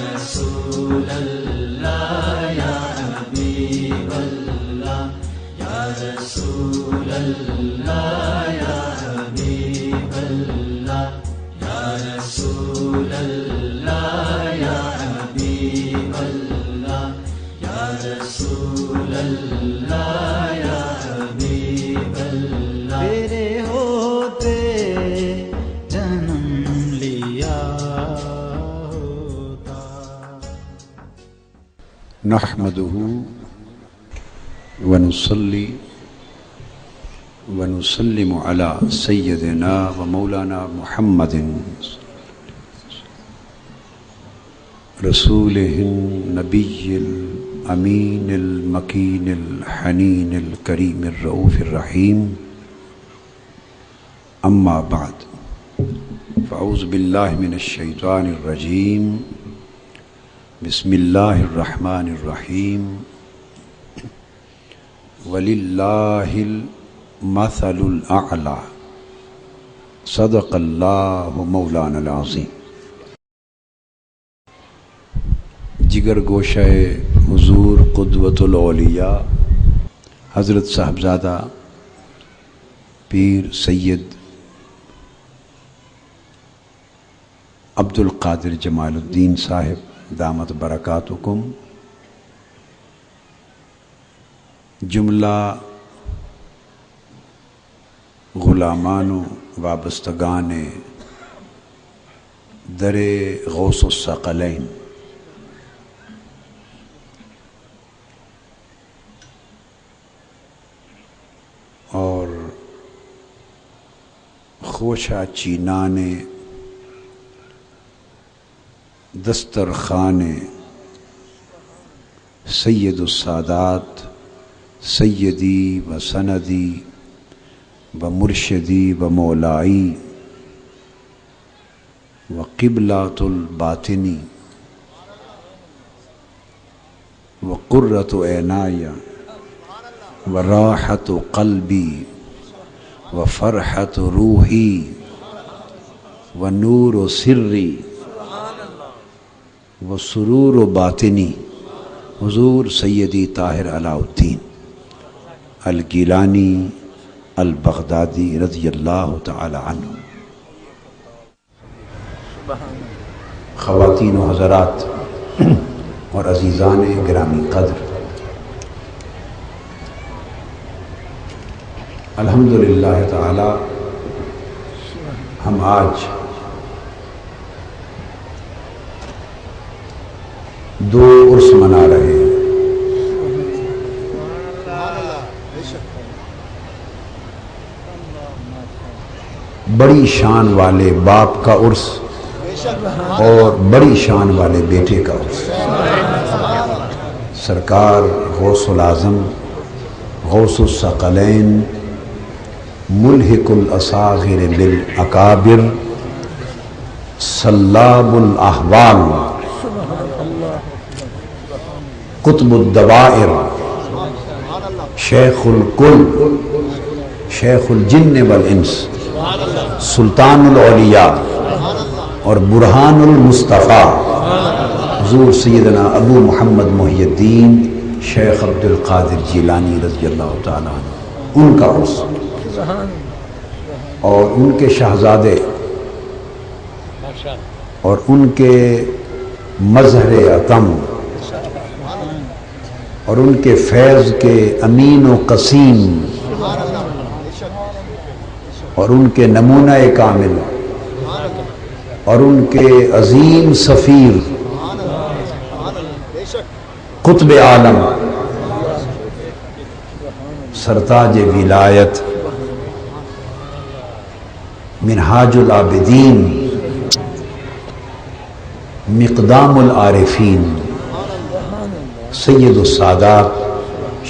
رسول اللہ یا حبیب اللہ یا رسول اللہ یا حبیب اللہ یا رسول اللہ یا حبیب اللہ یا رسول اللہ یا حبیب اللہ تیرے ہوتے جنم لیا ہوتا. نحمده ونصلي ونسلم على سيدنا ومولانا محمد رسوله النبي الأمين المكين الحنين الكريم الرؤوف الرحيم. أما بعد فأعوذ بالله من الشيطان الرجيم. بسم الله الرحمن الرحيم. ولله المثل الأعلى. صدق الله مولانا العظيم. جگر گوشہ حضور قدوۃ الاولیاء حضرت صاحبزادہ پیر سید عبد القادر جمال الدین صاحب دامت برکاتکم، جملہ غلامان و وابستگان در غوث الثقلین، اور خوشہ چینان دسترخوان سید السادات سیدی و سندی و مرشدی و مولائی و قبلۃ الباطنی و قرۃ عینای و راحت قلبی و فرحت روحی و نور سری و سرور باطنی حضور سیدی طاہر علاء الدین الگیلانی البغدادی رضی اللہ تعالی عنہ. خواتین و حضرات اور عزیزان گرامی قدر، الحمدللہ تعالی ہم آج دو عرس منا رہے ہیں. بڑی شان والے باپ کا عرس اور بڑی شان والے بیٹے کا عرس. سرکار غوث العظم غوث الثقلین ملحق الاصاغر بالاکابر سلاب الاحوال قطب الدوائر شیخ الکل شیخ الجن والانس سلطان الاولیاء اور برہان المصطفیٰ حضور سیدنا ابو محمد محی الدین شیخ عبد القادر جیلانی رضی اللہ تعالیٰ عنہ، ان کا عرس اور ان کے شہزادے اور ان کے مظہر اتم اور ان کے فیض کے امین و قسیم اور ان کے نمونہ کامل اور ان کے عظیم سفیر قطب عالم سرتاج ولایت منہاج العابدین مقدام العارفین سید السادات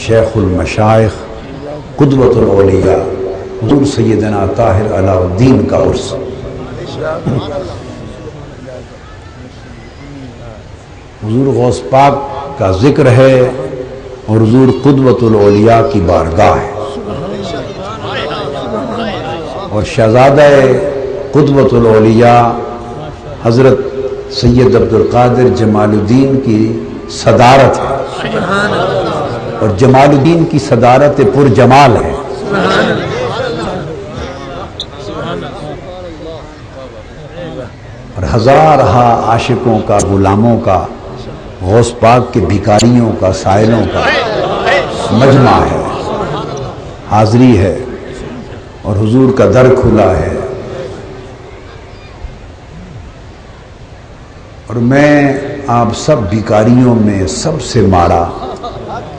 شیخ المشائخ قدوۃ الاولیاء حضور سیدنا طاہر علاء الدین کا عرس. حضور غوث پاک کا ذکر ہے اور حضور قدوۃ الاولیاء کی بارگاہ ہے، اور شہزادہ قدوۃ الاولیاء حضرت سید عبد القادر جمال الدین کی صدارت ہے، اور جمال الدین کی صدارت پر جمال ہے۔ اور ہزارہا عاشقوں کا، غلاموں کا، غوث پاک کے بھکاریوں کا، سائلوں کا مجمع ہے، حاضری ہے، اور حضور کا در کھلا ہے۔ اور میں آپ سب بھکاریوں میں سب سے ماڑا،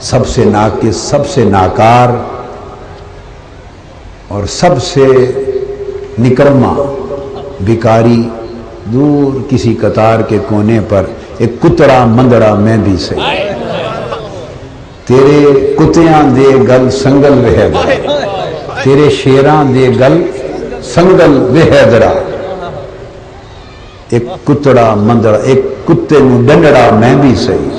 سب سے ناقص، سب سے ناکار اور سب سے نکرما بھکاری، دور کسی قطار کے کونے پر ایک کتڑا مندڑا میں بھی سے، تیرے کتیاں دے گل سنگل وحیدرا، تیرے شیراں دے گل سنگل وحیدرا، ایک کتڑا مندڑا، ایک کتے نو ڈنڈڑا میں بھی صحیح۔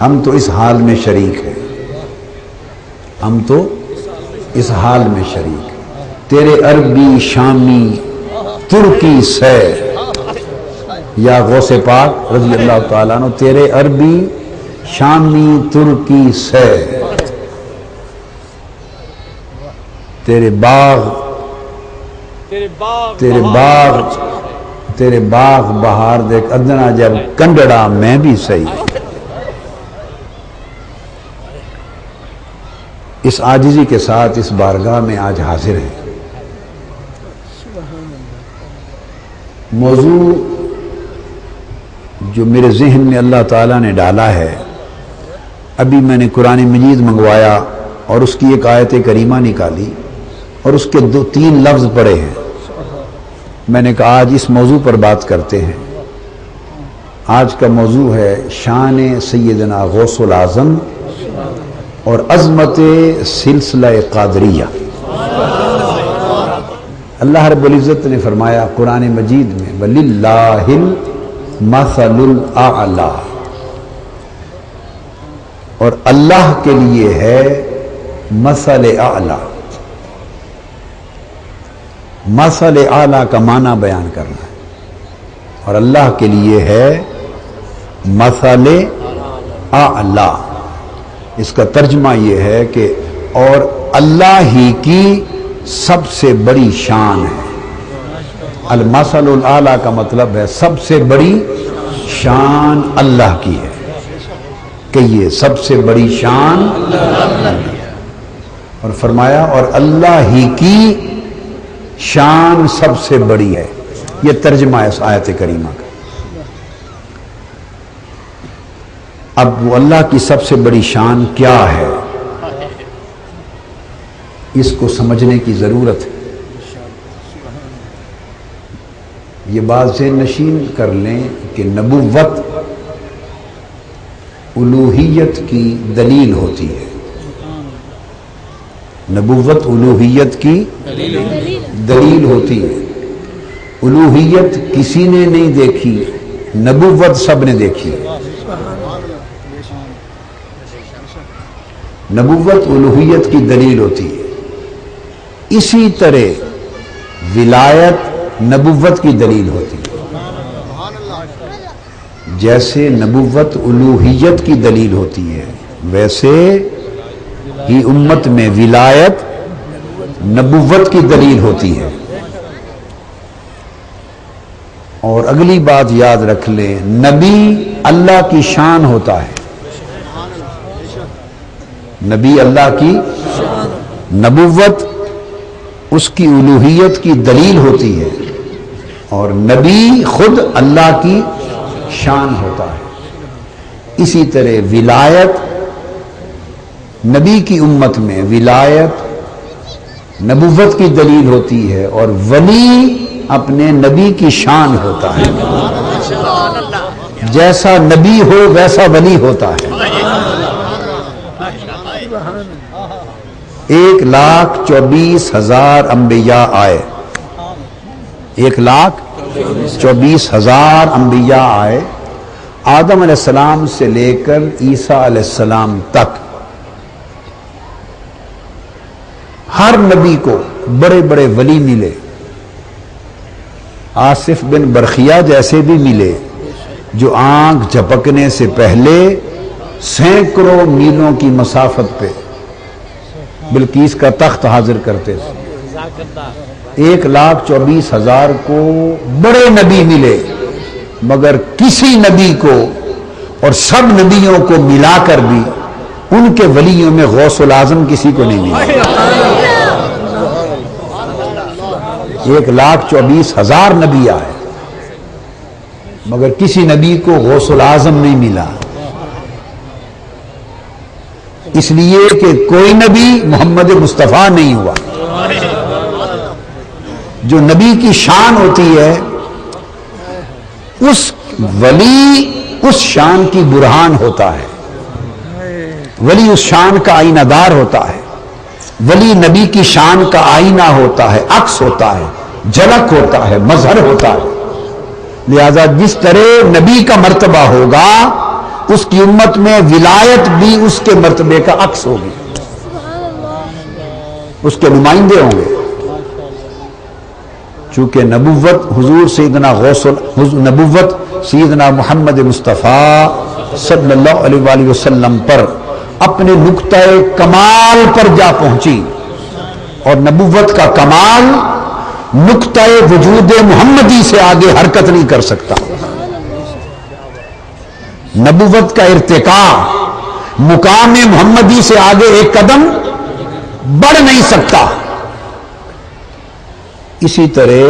ہم تو اس حال میں شریک ہیں، ہم تو اس حال میں شریک ہیں۔ تیرے عربی شامی ترکی سے یا غوث پاک رضی اللہ تعالیٰ عنہ، تیرے عربی شامی ترکی سے، تیرے باغ بہار دیکھ ادنا جب کنڈڑا میں بھی صحیح۔ اس عاجزی کے ساتھ اس بارگاہ میں آج حاضر ہیں۔ موضوع جو میرے ذہن میں اللہ تعالیٰ نے ڈالا ہے، ابھی میں نے قرآن مجید منگوایا اور اس کی ایک آیت کریمہ نکالی اور اس کے 2-3 لفظ پڑھے ہیں۔ میں نے کہا آج اس موضوع پر بات کرتے ہیں۔ آج کا موضوع ہے شان سیدنا غوث العظم اور عظمت سلسلہ قادریہ۔ اللہ رب العزت نے فرمایا قرآن مجید میں وَلِلَّهِ الْمَثَلُ الْأَعْلَى، اور اللہ کے لیے ہے مثل اعلیٰ۔ مثل اعلیٰ کا معنی بیان کرنا ہے، اور اللہ کے لیے ہے مثل اعلیٰ۔ اس کا ترجمہ یہ ہے کہ اور اللہ ہی کی سب سے بڑی شان ہے۔ المثل الاعلیٰ کا مطلب ہے سب سے بڑی شان اللہ کی ہے، کہ یہ سب سے بڑی شان اللہ کی ہے۔ اور فرمایا اور اللہ ہی کی شان سب سے بڑی ہے۔ یہ ترجمہ ہے اس آیت کریمہ کا۔ اب وہ اللہ کی سب سے بڑی شان کیا ہے، اس کو سمجھنے کی ضرورت ہے۔ یہ بات ذہن نشین کر لیں کہ نبوت الوہیت کی دلیل ہوتی ہے۔ نبوت الوہیت کی دلیل ہوتی ہے۔ الوہیت کسی نے نہیں دیکھی، نبوت سب نے دیکھی۔ نبوت الوہیت کی دلیل ہوتی ہے۔ اسی طرح ولایت نبوت کی دلیل ہوتی ہے۔ جیسے نبوت الوہیت کی دلیل ہوتی ہے، ویسے ہی امت میں ولایت نبوت کی دلیل ہوتی ہے۔ اور اگلی بات یاد رکھ لیں، نبی اللہ کی شان ہوتا ہے۔ نبی اللہ کی، نبوت اس کی الوہیت کی دلیل ہوتی ہے، اور نبی خود اللہ کی شان ہوتا ہے۔ اسی طرح ولایت نبی کی امت میں ولایت نبوت کی دلیل ہوتی ہے، اور ولی اپنے نبی کی شان ہوتا ہے۔ جیسا نبی ہو ویسا ولی ہوتا ہے۔ 1,24,000 انبیاء آئے، 1,24,000 انبیاء آئے، آدم علیہ السلام سے لے کر عیسیٰ علیہ السلام تک۔ ہر نبی کو بڑے بڑے ولی ملے، آصف بن برخیا جیسے بھی ملے جو آنکھ جھپکنے سے پہلے سینکڑوں میلوں کی مسافت پہ بلقیس کا تخت حاضر کرتے تھے۔ 1,24,000 کو بڑے نبی ملے، مگر کسی نبی کو اور سب نبیوں کو ملا کر بھی ان کے ولیوں میں غوث العظم کسی کو نہیں ملا۔ 1,24,000 نبی آئے مگر کسی نبی کو غوث العظم نہیں ملا، اس لیے کہ کوئی نبی محمد مصطفیٰ نہیں ہوا۔ جو نبی کی شان ہوتی ہے اس ولی اس شان کی برہان ہوتا ہے، ولی اس شان کا آئینہ دار ہوتا ہے، ولی نبی کی شان کا آئینہ ہوتا ہے، عکس ہوتا ہے، جھلک ہوتا ہے، مظہر ہوتا ہے۔ لہذا جس طرح نبی کا مرتبہ ہوگا اس کی امت میں ولایت بھی اس کے مرتبے کا عکس ہوگی، اس کے نمائندے ہوں گے۔ چونکہ نبوت حضور سیدنا نبوت سیدنا محمد مصطفیٰ صلی اللہ علیہ وآلہ وسلم پر اپنے نقطہ کمال پر جا پہنچی، اور نبوت کا کمال نقطہ وجود محمدی سے آگے حرکت نہیں کر سکتا۔ نبوت کا ارتقاء مقام محمدی سے آگے ایک قدم بڑھ نہیں سکتا۔ اسی طرح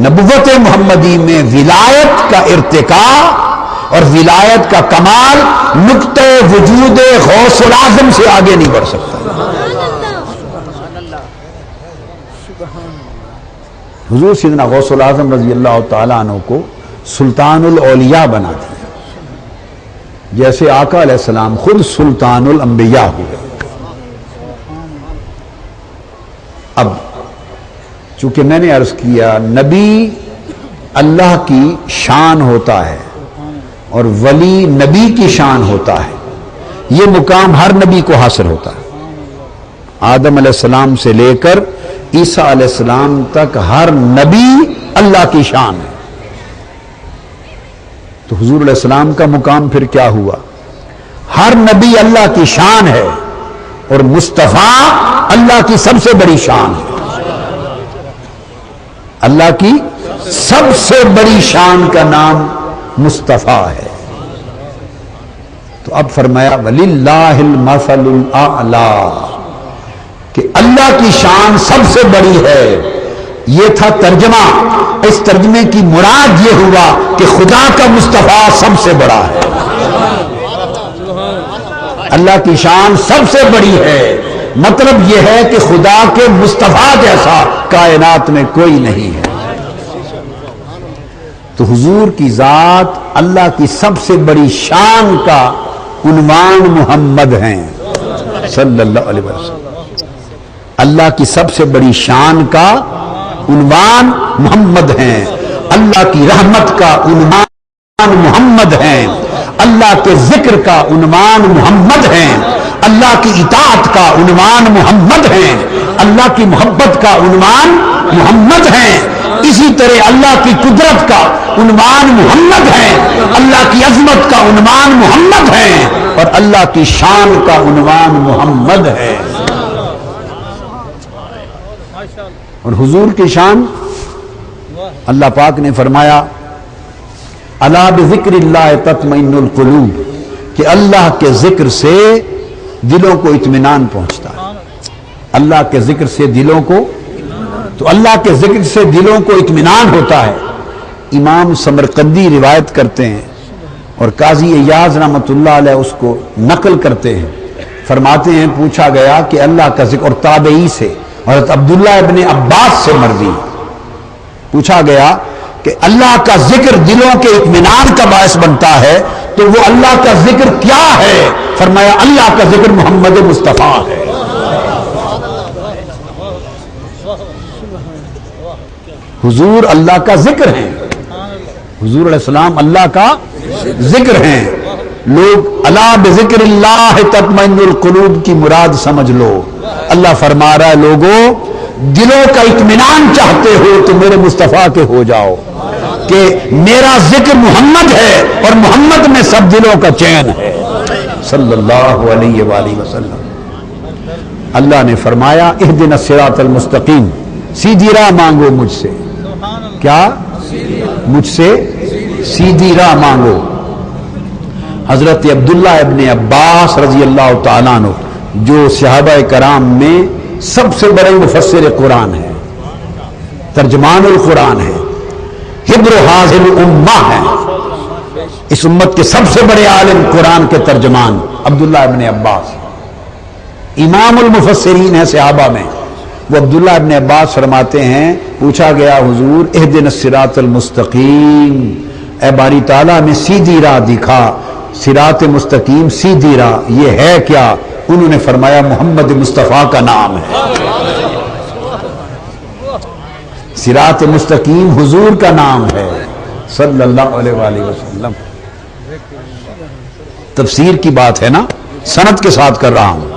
نبوت محمدی میں ولایت کا ارتقاء اور ولایت کا کمال نقطہ وجود غوث العظم سے آگے نہیں بڑھ سکتا۔ حضور سیدنا غوث العظم رضی اللہ تعالیٰ عنہ کو سلطان الاولیاء بنا دیا، جیسے آقا علیہ السلام خود سلطان الانبیاء ہوئے۔ اب چونکہ میں نے عرض کیا نبی اللہ کی شان ہوتا ہے اور ولی نبی کی شان ہوتا ہے، یہ مقام ہر نبی کو حاصل ہوتا ہے۔ آدم علیہ السلام سے لے کر عیسیٰ علیہ السلام تک ہر نبی اللہ کی شان ہے۔ تو حضور علیہ السلام کا مقام پھر کیا ہوا؟ ہر نبی اللہ کی شان ہے اور مصطفیٰ اللہ کی سب سے بڑی شان ہے۔ اللہ کی سب سے بڑی شان کا نام مصطفیٰ ہے۔ تو اب فرمایا وَلِلَّهِ الْمَثَلُ الْأَعْلَى، کہ اللہ کی شان سب سے بڑی ہے۔ یہ تھا ترجمہ۔ اس ترجمے کی مراد یہ ہوا کہ خدا کا مصطفیٰ سب سے بڑا ہے، اللہ کی شان سب سے بڑی ہے۔ مطلب یہ ہے کہ خدا کے مصطفیٰ جیسا کائنات میں کوئی نہیں ہے۔ تو حضور کی ذات اللہ کی سب سے بڑی شان کا عنوان محمد ہیں صلی اللہ علیہ وسلم۔ اللہ کی سب سے بڑی شان کا عنوان محمد ہیں، اللہ کی رحمت کا عنوان محمد ہیں، اللہ کے ذکر کا عنوان محمد ہیں، اللہ کی اطاعت کا عنوان محمد ہیں، اللہ کی محبت کا عنوان محمد ہیں۔ اسی طرح اللہ کی قدرت کا عنوان محمد ہیں، اللہ کی عظمت کا عنوان محمد ہیں، اور اللہ کی شان کا عنوان محمد ہے۔ اور حضور کی شان اللہ پاک نے فرمایا الا بذکر اللہ تطمئن القلوب، کہ اللہ کے ذکر سے دلوں کو اطمینان پہنچتا ہے۔ اللہ کے ذکر سے دلوں کو، تو اللہ کے ذکر سے دلوں کو اطمینان ہوتا ہے۔ امام سمرقندی روایت کرتے ہیں اور قاضی ایاز رحمۃ اللہ علیہ اس کو نقل کرتے ہیں، فرماتے ہیں پوچھا گیا کہ اللہ کا ذکر، اور تابعی سے حضرت عبداللہ ابن عباس سے مروی پوچھا گیا کہ اللہ کا ذکر دلوں کے اطمینان کا باعث بنتا ہے، تو وہ اللہ کا ذکر کیا ہے؟ فرمایا اللہ کا ذکر محمد مصطفیٰ ہے۔ حضور اللہ کا ذکر ہیں، حضور علیہ السلام اللہ کا ذکر ہیں۔ لوگ الا بذکر اللہ تطمئن القلوب کی مراد سمجھ لو۔ اللہ فرما رہا ہے لوگوں دلوں کا اطمینان چاہتے ہو تو میرے مصطفیٰ کے ہو جاؤ کہ میرا ذکر محمد ہے اور محمد میں سب دلوں کا چین ہے صلی اللہ علیہ وآلہ وسلم۔ اللہ نے فرمایا اہدنا الصراط المستقیم، سیدھی راہ مانگو مجھ سے، کیا مجھ سے سیدھی راہ مانگو۔ حضرت عبداللہ ابن عباس رضی اللہ تعالیٰ عنہ جو صحابہ کرام میں سب سے بڑے مفسر قرآن ہے، ترجمان القرآن ہے، حبر حاضر الامہ ہے، اس امت کے سب سے بڑے عالم قرآن کے ترجمان عبداللہ ابن عباس، امام المفسرین ہے صحابہ میں۔ وہ عبداللہ ابن عباس فرماتے ہیں پوچھا گیا حضور اہدنا الصراط المستقیم، اے باری تعالیٰ میں سیدھی راہ دکھا، صراط مستقیم سیدھی راہ یہ ہے کیا؟ انہوں نے فرمایا محمد مصطفیٰ کا نام ہے، صراط مستقیم حضور کا نام ہے صلی اللہ علیہ وآلہ وسلم۔ تفسیر کی بات ہے نا، سند کے ساتھ کر رہا ہوں۔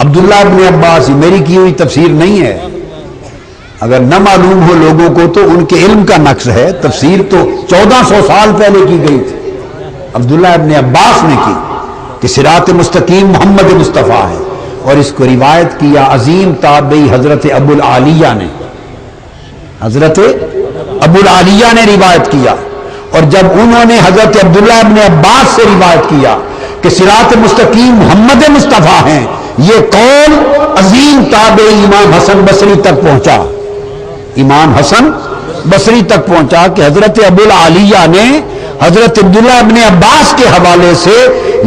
عبداللہ ابن عباس میری کی ہوئی تفسیر نہیں ہے، اگر نہ معلوم ہو لوگوں کو تو ان کے علم کا نقص ہے، تفسیر تو 1400 سال پہلے کی گئی تھی، عبداللہ ابن عباس نے کی کہ صراط مستقیم محمد مصطفیٰ ہے، اور اس کو روایت کیا عظیم تابعی حضرت ابو العالیہ نے، حضرت ابو العالیہ نے روایت کیا۔ اور جب انہوں نے حضرت عبداللہ ابن عباس سے روایت کیا کہ صراط مستقیم محمد مصطفیٰ ہیں، یہ قول عظیم تابعی امام حسن بصری تک پہنچا، امام حسن بصری تک پہنچا کہ حضرت ابو العالیہ نے حضرت عبداللہ ابن عباس کے حوالے سے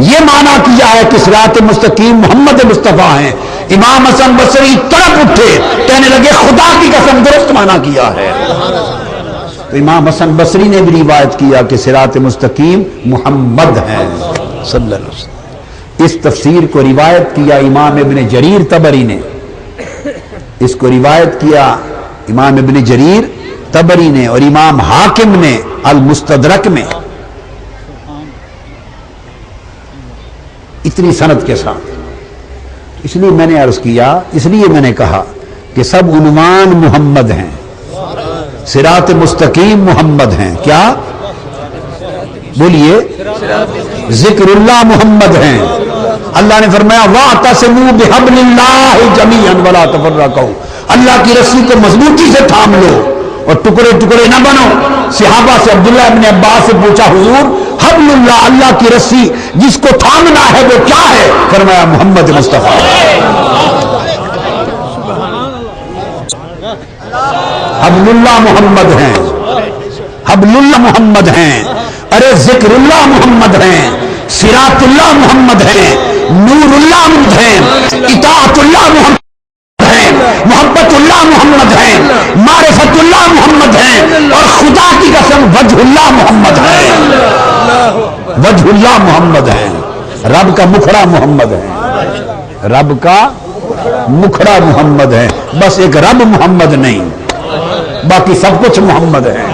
یہ معنی کیا ہے کہ صراط مستقیم محمد مصطفیٰ ہیں۔ امام حسن بصری تڑپ اٹھے، کہنے لگے خدا کی قسم درست معنی کیا ہے۔ تو امام حسن بصری نے بھی روایت کیا کہ صراط مستقیم محمد ہیں صلی اللہ علیہ وسلم۔ اس تفسیر کو روایت کیا امام ابن جریر طبری نے، اس کو روایت کیا امام ابن جریر طبری نے اور امام حاکم نے المستدرک میں، اتنی سند کے ساتھ۔ اس لیے میں نے عرض کیا، اس لیے میں نے کہا کہ سب عنوان محمد ہیں، صراط مستقیم محمد ہیں، کیا بولیے؟ ذکر اللہ محمد ہیں۔ اللہ نے فرمایا وَاعْتَصِمُوا بِحَبْلِ اللَّهِ جَمِيعًا وَلَا تَفَرَّقُوا، اللہ کی رسی کو مضبوطی سے تھام لو اور ٹکڑے ٹکڑے نہ بنو۔ صحابہ سے عبداللہ ابن عباس سے پوچھا حضور حبل اللہ، اللہ کی رسی جس کو تھامنا ہے وہ کیا ہے؟ فرمایا محمد مصطفیٰ۔ حبل اللہ محمد ہیں، حبل اللہ محمد ہیں، ارے ذکر اللہ محمد ہیں، صراط اللہ محمد ہیں، نور اللہ محمد ہیں، اطاعت اللہ محمد ہیں، محبت اللہ محمد ہیں، معرفت اللہ محمد ہیں، اور خدا کی قسم وجہ اللہ محمد ہیں، وجہ اللہ محمد ہیں۔ رب کا مکھڑا محمد ہے، رب کا مکھڑا محمد ہے، بس ایک رب محمد نہیں، باقی سب کچھ محمد ہے۔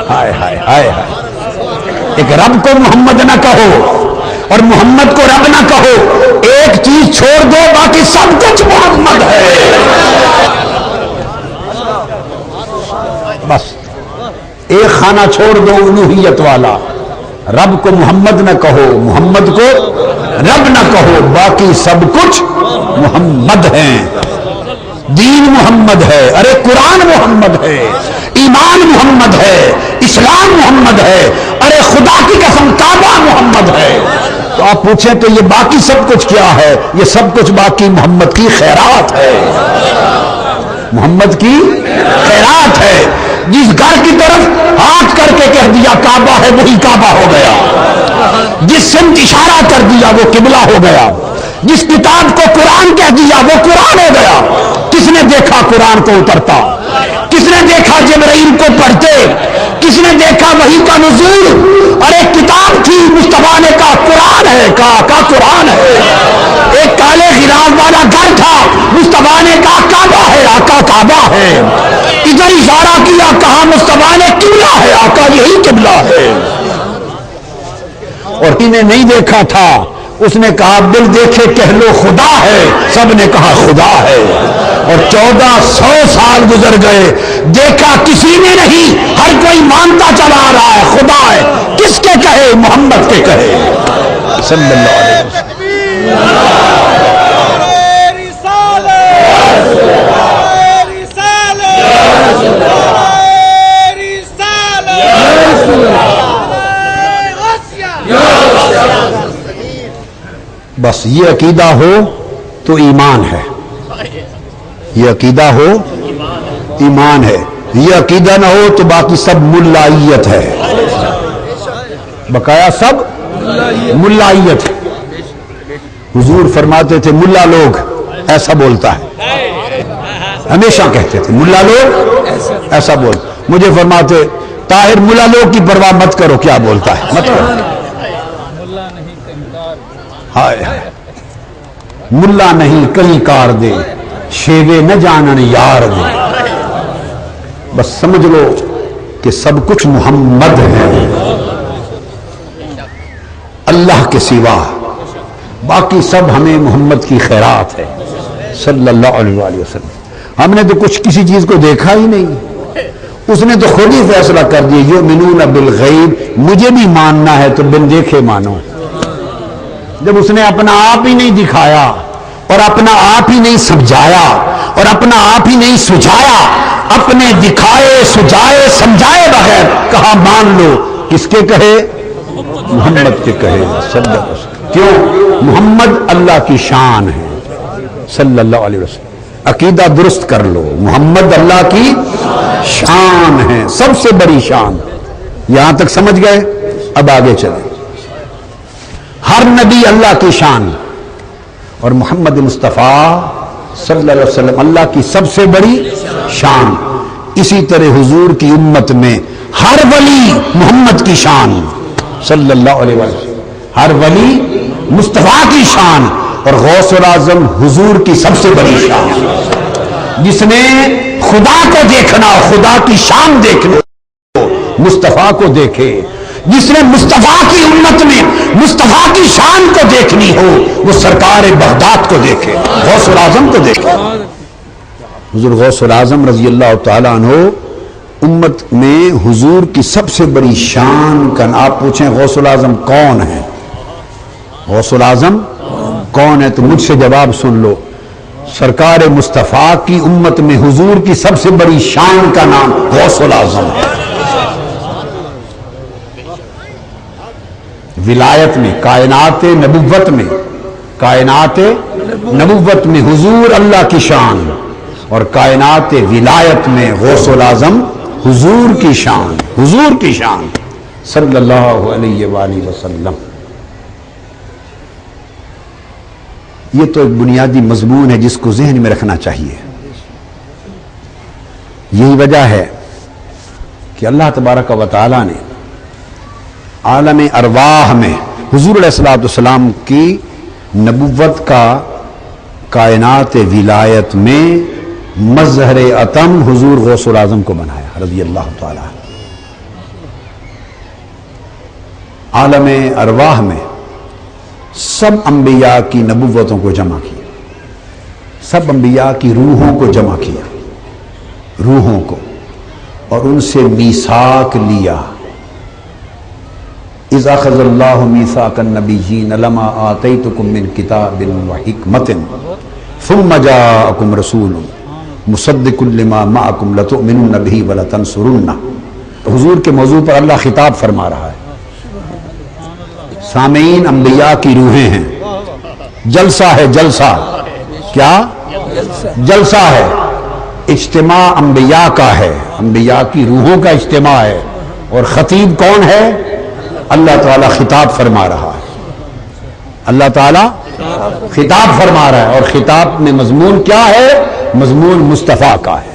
ہائے ہائے ہائے ہائے، ایک رب کو محمد نہ کہو اور محمد کو رب نہ کہو، ایک چیز چھوڑ دو باقی سب کچھ محمد ہے۔ بس ایک خانہ چھوڑ دو الوہیت والا، رب کو محمد نہ کہو، محمد کو رب نہ کہو، باقی سب کچھ محمد ہیں۔ دین محمد ہے، ارے قرآن محمد ہے، ایمان محمد ہے، اسلام محمد ہے، ارے خدا کی قسم کعبہ محمد ہے۔ تو آپ پوچھیں تو یہ باقی سب کچھ کیا ہے؟ یہ سب کچھ باقی محمد کی خیرات ہے، محمد کی خیرات ہے۔ جس گھر کی طرف ہاتھ کر کے کہہ دیا کعبہ ہے وہی کعبہ ہو گیا، جس سمت اشارہ کر دیا وہ قبلہ ہو گیا، جس کتاب کو قرآن کہہ دیا وہ قرآن ہو گیا۔ کس نے دیکھا قرآن کو اترتا؟ کس نے دیکھا جبرائیل کو پڑھتے؟ کس نے دیکھا وحی کا نزول؟ اور ایک کتاب تھی مصطفیٰ نے کہا قرآن ہے، کہا قرآن ہے۔ ایک کالے غلاف والا گھر تھا، مصطفیٰ نے کہا کعبہ ہے، آقا کعبہ ہے۔ ادھر اشارہ کیا، کہا مصطفیٰ نے قبلہ ہے، آقا یہی قبلہ ہے۔ اور انہیں نہیں دیکھا تھا اس نے کہا دل دیکھے کہہ لو خدا ہے، سب نے کہا خدا ہے، اور 1400 سال گزر گئے، دیکھا کسی نے نہیں، ہر کوئی مانتا چلا آ رہا ہے خدا ہے، کس کے کہے؟ محمد کے کہے صلی اللہ علیہ وسلم۔ بس یہ عقیدہ ہو تو ایمان ہے، یہ عقیدہ ہو ایمان ہے، یہ عقیدہ نہ ہو تو باقی سب ملائیت ہے، بقایا سب ملائیت ہے۔ حضور فرماتے تھے ملا لوگ ایسا بولتا ہے، ہمیشہ کہتے تھے ملا لوگ ایسا بول، مجھے فرماتے طاہر ملا لوگ کی پرواہ مت کرو کیا بولتا ہے، مت کرو، ہائے ملا نہیں کہیں کار دے، شیوے نہ جانن یار دے، بس سمجھ لو کہ سب کچھ محمد ہے، اللہ کے سوا باقی سب ہمیں محمد کی خیرات ہے صلی اللہ علیہ وآلہ وسلم۔ ہم نے تو کچھ کسی چیز کو دیکھا ہی نہیں، اس نے تو خود ہی فیصلہ کر دیا یؤمنون بالغیب، مجھے بھی ماننا ہے تو بن دیکھے مانو۔ جب اس نے اپنا آپ ہی نہیں دکھایا اور اپنا آپ ہی نہیں سمجھایا اور اپنا آپ ہی نہیں سجھایا، اپنے دکھائے سجھائے سمجھائے بغیر کہا مان لو، کس کے کہے؟ محمد کے کہے صلی اللہ علیہ وسلم۔ کیوں؟ محمد اللہ کی شان ہے صلی اللہ علیہ وسلم، عقیدہ درست کر لو، محمد اللہ کی شان ہے، سب سے بڑی شان۔ یہاں تک سمجھ گئے؟ اب آگے چلیں۔ ہر نبی اللہ کی شان اور محمد مصطفیٰ صلی اللہ علیہ وسلم اللہ کی سب سے بڑی شان۔ اسی طرح حضور کی امت میں ہر ولی محمد کی شان صلی اللہ علیہ وسلم، ہر ولی مصطفیٰ کی شان، اور غوث الاعظم حضور کی سب سے بڑی شان۔ جس نے خدا کو دیکھنا، خدا کی شان دیکھنا، مصطفیٰ کو دیکھے۔ جس نے مصطفیٰ کی امت میں مصطفیٰ کی شان کو دیکھنی ہو، وہ سرکار بغداد کو دیکھے، غوث الاعظم کو دیکھے۔ حضور غوث الاعظم رضی اللہ تعالیٰ عنہ امت میں حضور کی سب سے بڑی شان کا، آپ پوچھیں غوث الاعظم کون ہے؟ غوث الاعظم کون ہے تو مجھ سے جواب سن لو، سرکار مصطفیٰ کی امت میں حضور کی سب سے بڑی شان کا نام غوث الاعظم ہے۔ ولایت میں، کائنات نبوت میں، کائنات نبوت میں حضور اللہ کی شان، اور کائنات ولایت میں غوث الاعظم حضور کی شان، حضور کی شان صلی اللہ علیہ وآلہ وسلم۔ یہ تو ایک بنیادی مضمون ہے جس کو ذہن میں رکھنا چاہیے۔ یہی وجہ ہے کہ اللہ تبارک و تعالی نے عالم ارواح میں حضور علیہ الصلوۃ والسلام کی نبوت کا کائنات ولایت میں مظہر اتم حضور غوث الاعظم کو بنایا رضی اللہ تعالی عنہ۔ عالم ارواح میں سب انبیاء کی نبوتوں کو جمع کیا، سب انبیاء کی روحوں کو جمع کیا، روحوں کو، اور ان سے میثاق لیا۔ اذ اخذ اللہ میثاق النبیین لما آتیتکم من کتاب وحکمت ثم جاءکم رسول مصدق لما معکم لتؤمنن به ولتنصرنہ۔ حضور کے موضوع پر اللہ خطاب فرما رہا ہے۔ سامعین انبیاء کی روحیں ہیں، جلسہ ہے، جلسہ کیا؟ جلسہ ہے، اجتماع انبیاء کا ہے، انبیاء کی روحوں کا اجتماع ہے، اور خطیب کون ہے؟ اللہ تعالیٰ خطاب فرما رہا ہے، اللہ تعالیٰ خطاب فرما رہا ہے، اور خطاب میں مضمون کیا ہے؟ مضمون مصطفیٰ کا ہے۔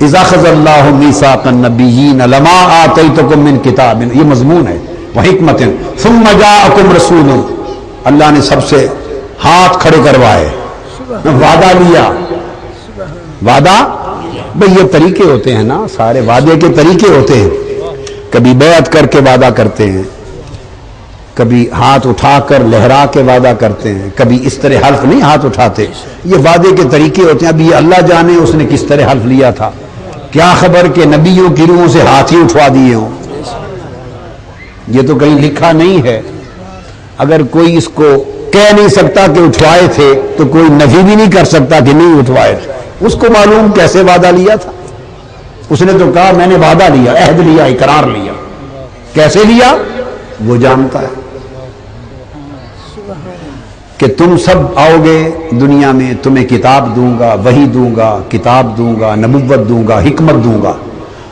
اذ اخذ اللہ میثاق النبیین لما آتیتکم من کتاب، یہ مضمون ہے، وحکمت ثم جاءکم رسول، اللہ نے سب سے ہاتھ کھڑے کروائے، وعدہ لیا، وعدہ بھئی یہ طریقے ہوتے ہیں نا، سارے وعدے کے طریقے ہوتے ہیں، کبھی بیعت کر کے وعدہ کرتے ہیں، کبھی ہاتھ اٹھا کر لہرا کے وعدہ کرتے ہیں، کبھی اس طرح حلف نہیں ہاتھ اٹھاتے. یہ وعدے کے طریقے ہوتے ہیں. ابھی یہ اللہ جانے اس نے کس طرح حلف لیا تھا. کیا خبر کہ نبیوں کی روحوں سے ہاتھ ہی اٹھوا دیے ہوں. یہ تو کہیں لکھا نہیں ہے. اگر کوئی اس کو کہہ نہیں سکتا کہ اٹھوائے تھے تو کوئی نفی بھی نہیں کر سکتا کہ نہیں اٹھوائے تھے. اس کو معلوم کیسے وعدہ لیا تھا. اس نے تو کہا میں نے وعدہ لیا، عہد لیا، اقرار لیا. کیسے لیا وہ جانتا ہے. کہ تم سب آؤ گے دنیا میں، تمہیں کتاب دوں گا، وحی دوں گا، کتاب دوں گا، نبوت دوں گا، حکمت دوں گا.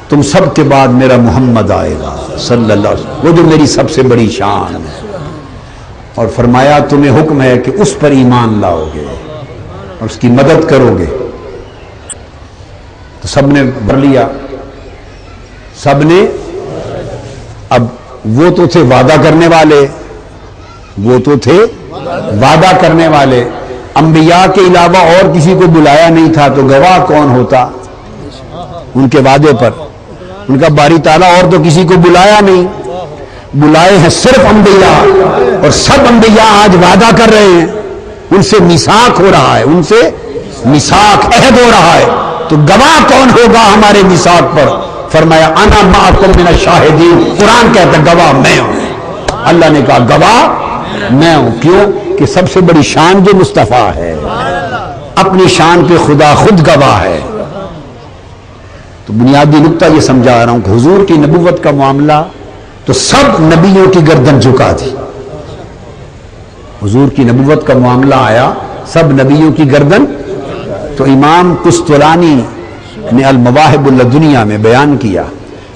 تم سب کے بعد میرا محمد آئے گا صلی اللہ علیہ وسلم، وہ جو میری سب سے بڑی شان ہے. اور فرمایا تمہیں حکم ہے کہ اس پر ایمان لاؤ گے اور اس کی مدد کرو گے. تو سب نے بھر لیا، سب نے. اب وہ تو تھے وعدہ کرنے والے، وہ تو تھے وعدہ کرنے والے. انبیاء کے علاوہ اور کسی کو بلایا نہیں تھا تو گواہ کون ہوتا ان کے وعدے پر. ان کا باری تعالیٰ اور تو کسی کو بلایا نہیں، بلائے ہیں صرف انبیاء. اور سب انبیاء آج وعدہ کر رہے ہیں، ان سے میثاق ہو رہا ہے، ان سے میثاق عہد ہو رہا ہے. تو گواہ کون ہوگا ہمارے میثاق پر؟ فرمایا انا معکم من الشاہدین. قرآن کہتا ہے گواہ میں ہوں. اللہ نے کہا گواہ میں ہوں. کیوں کہ سب سے بڑی شان جو مصطفیٰ ہے، اپنی شان پہ خدا خود گواہ ہے. تو بنیادی نقطہ یہ سمجھا رہا ہوں کہ حضور کی نبوت کا معاملہ تو سب نبیوں کی گردن جھکا دی. حضور کی نبوت کا معاملہ آیا سب نبیوں کی گردن. تو امام قسطلانی نے المواہب اللدنیہ میں بیان کیا،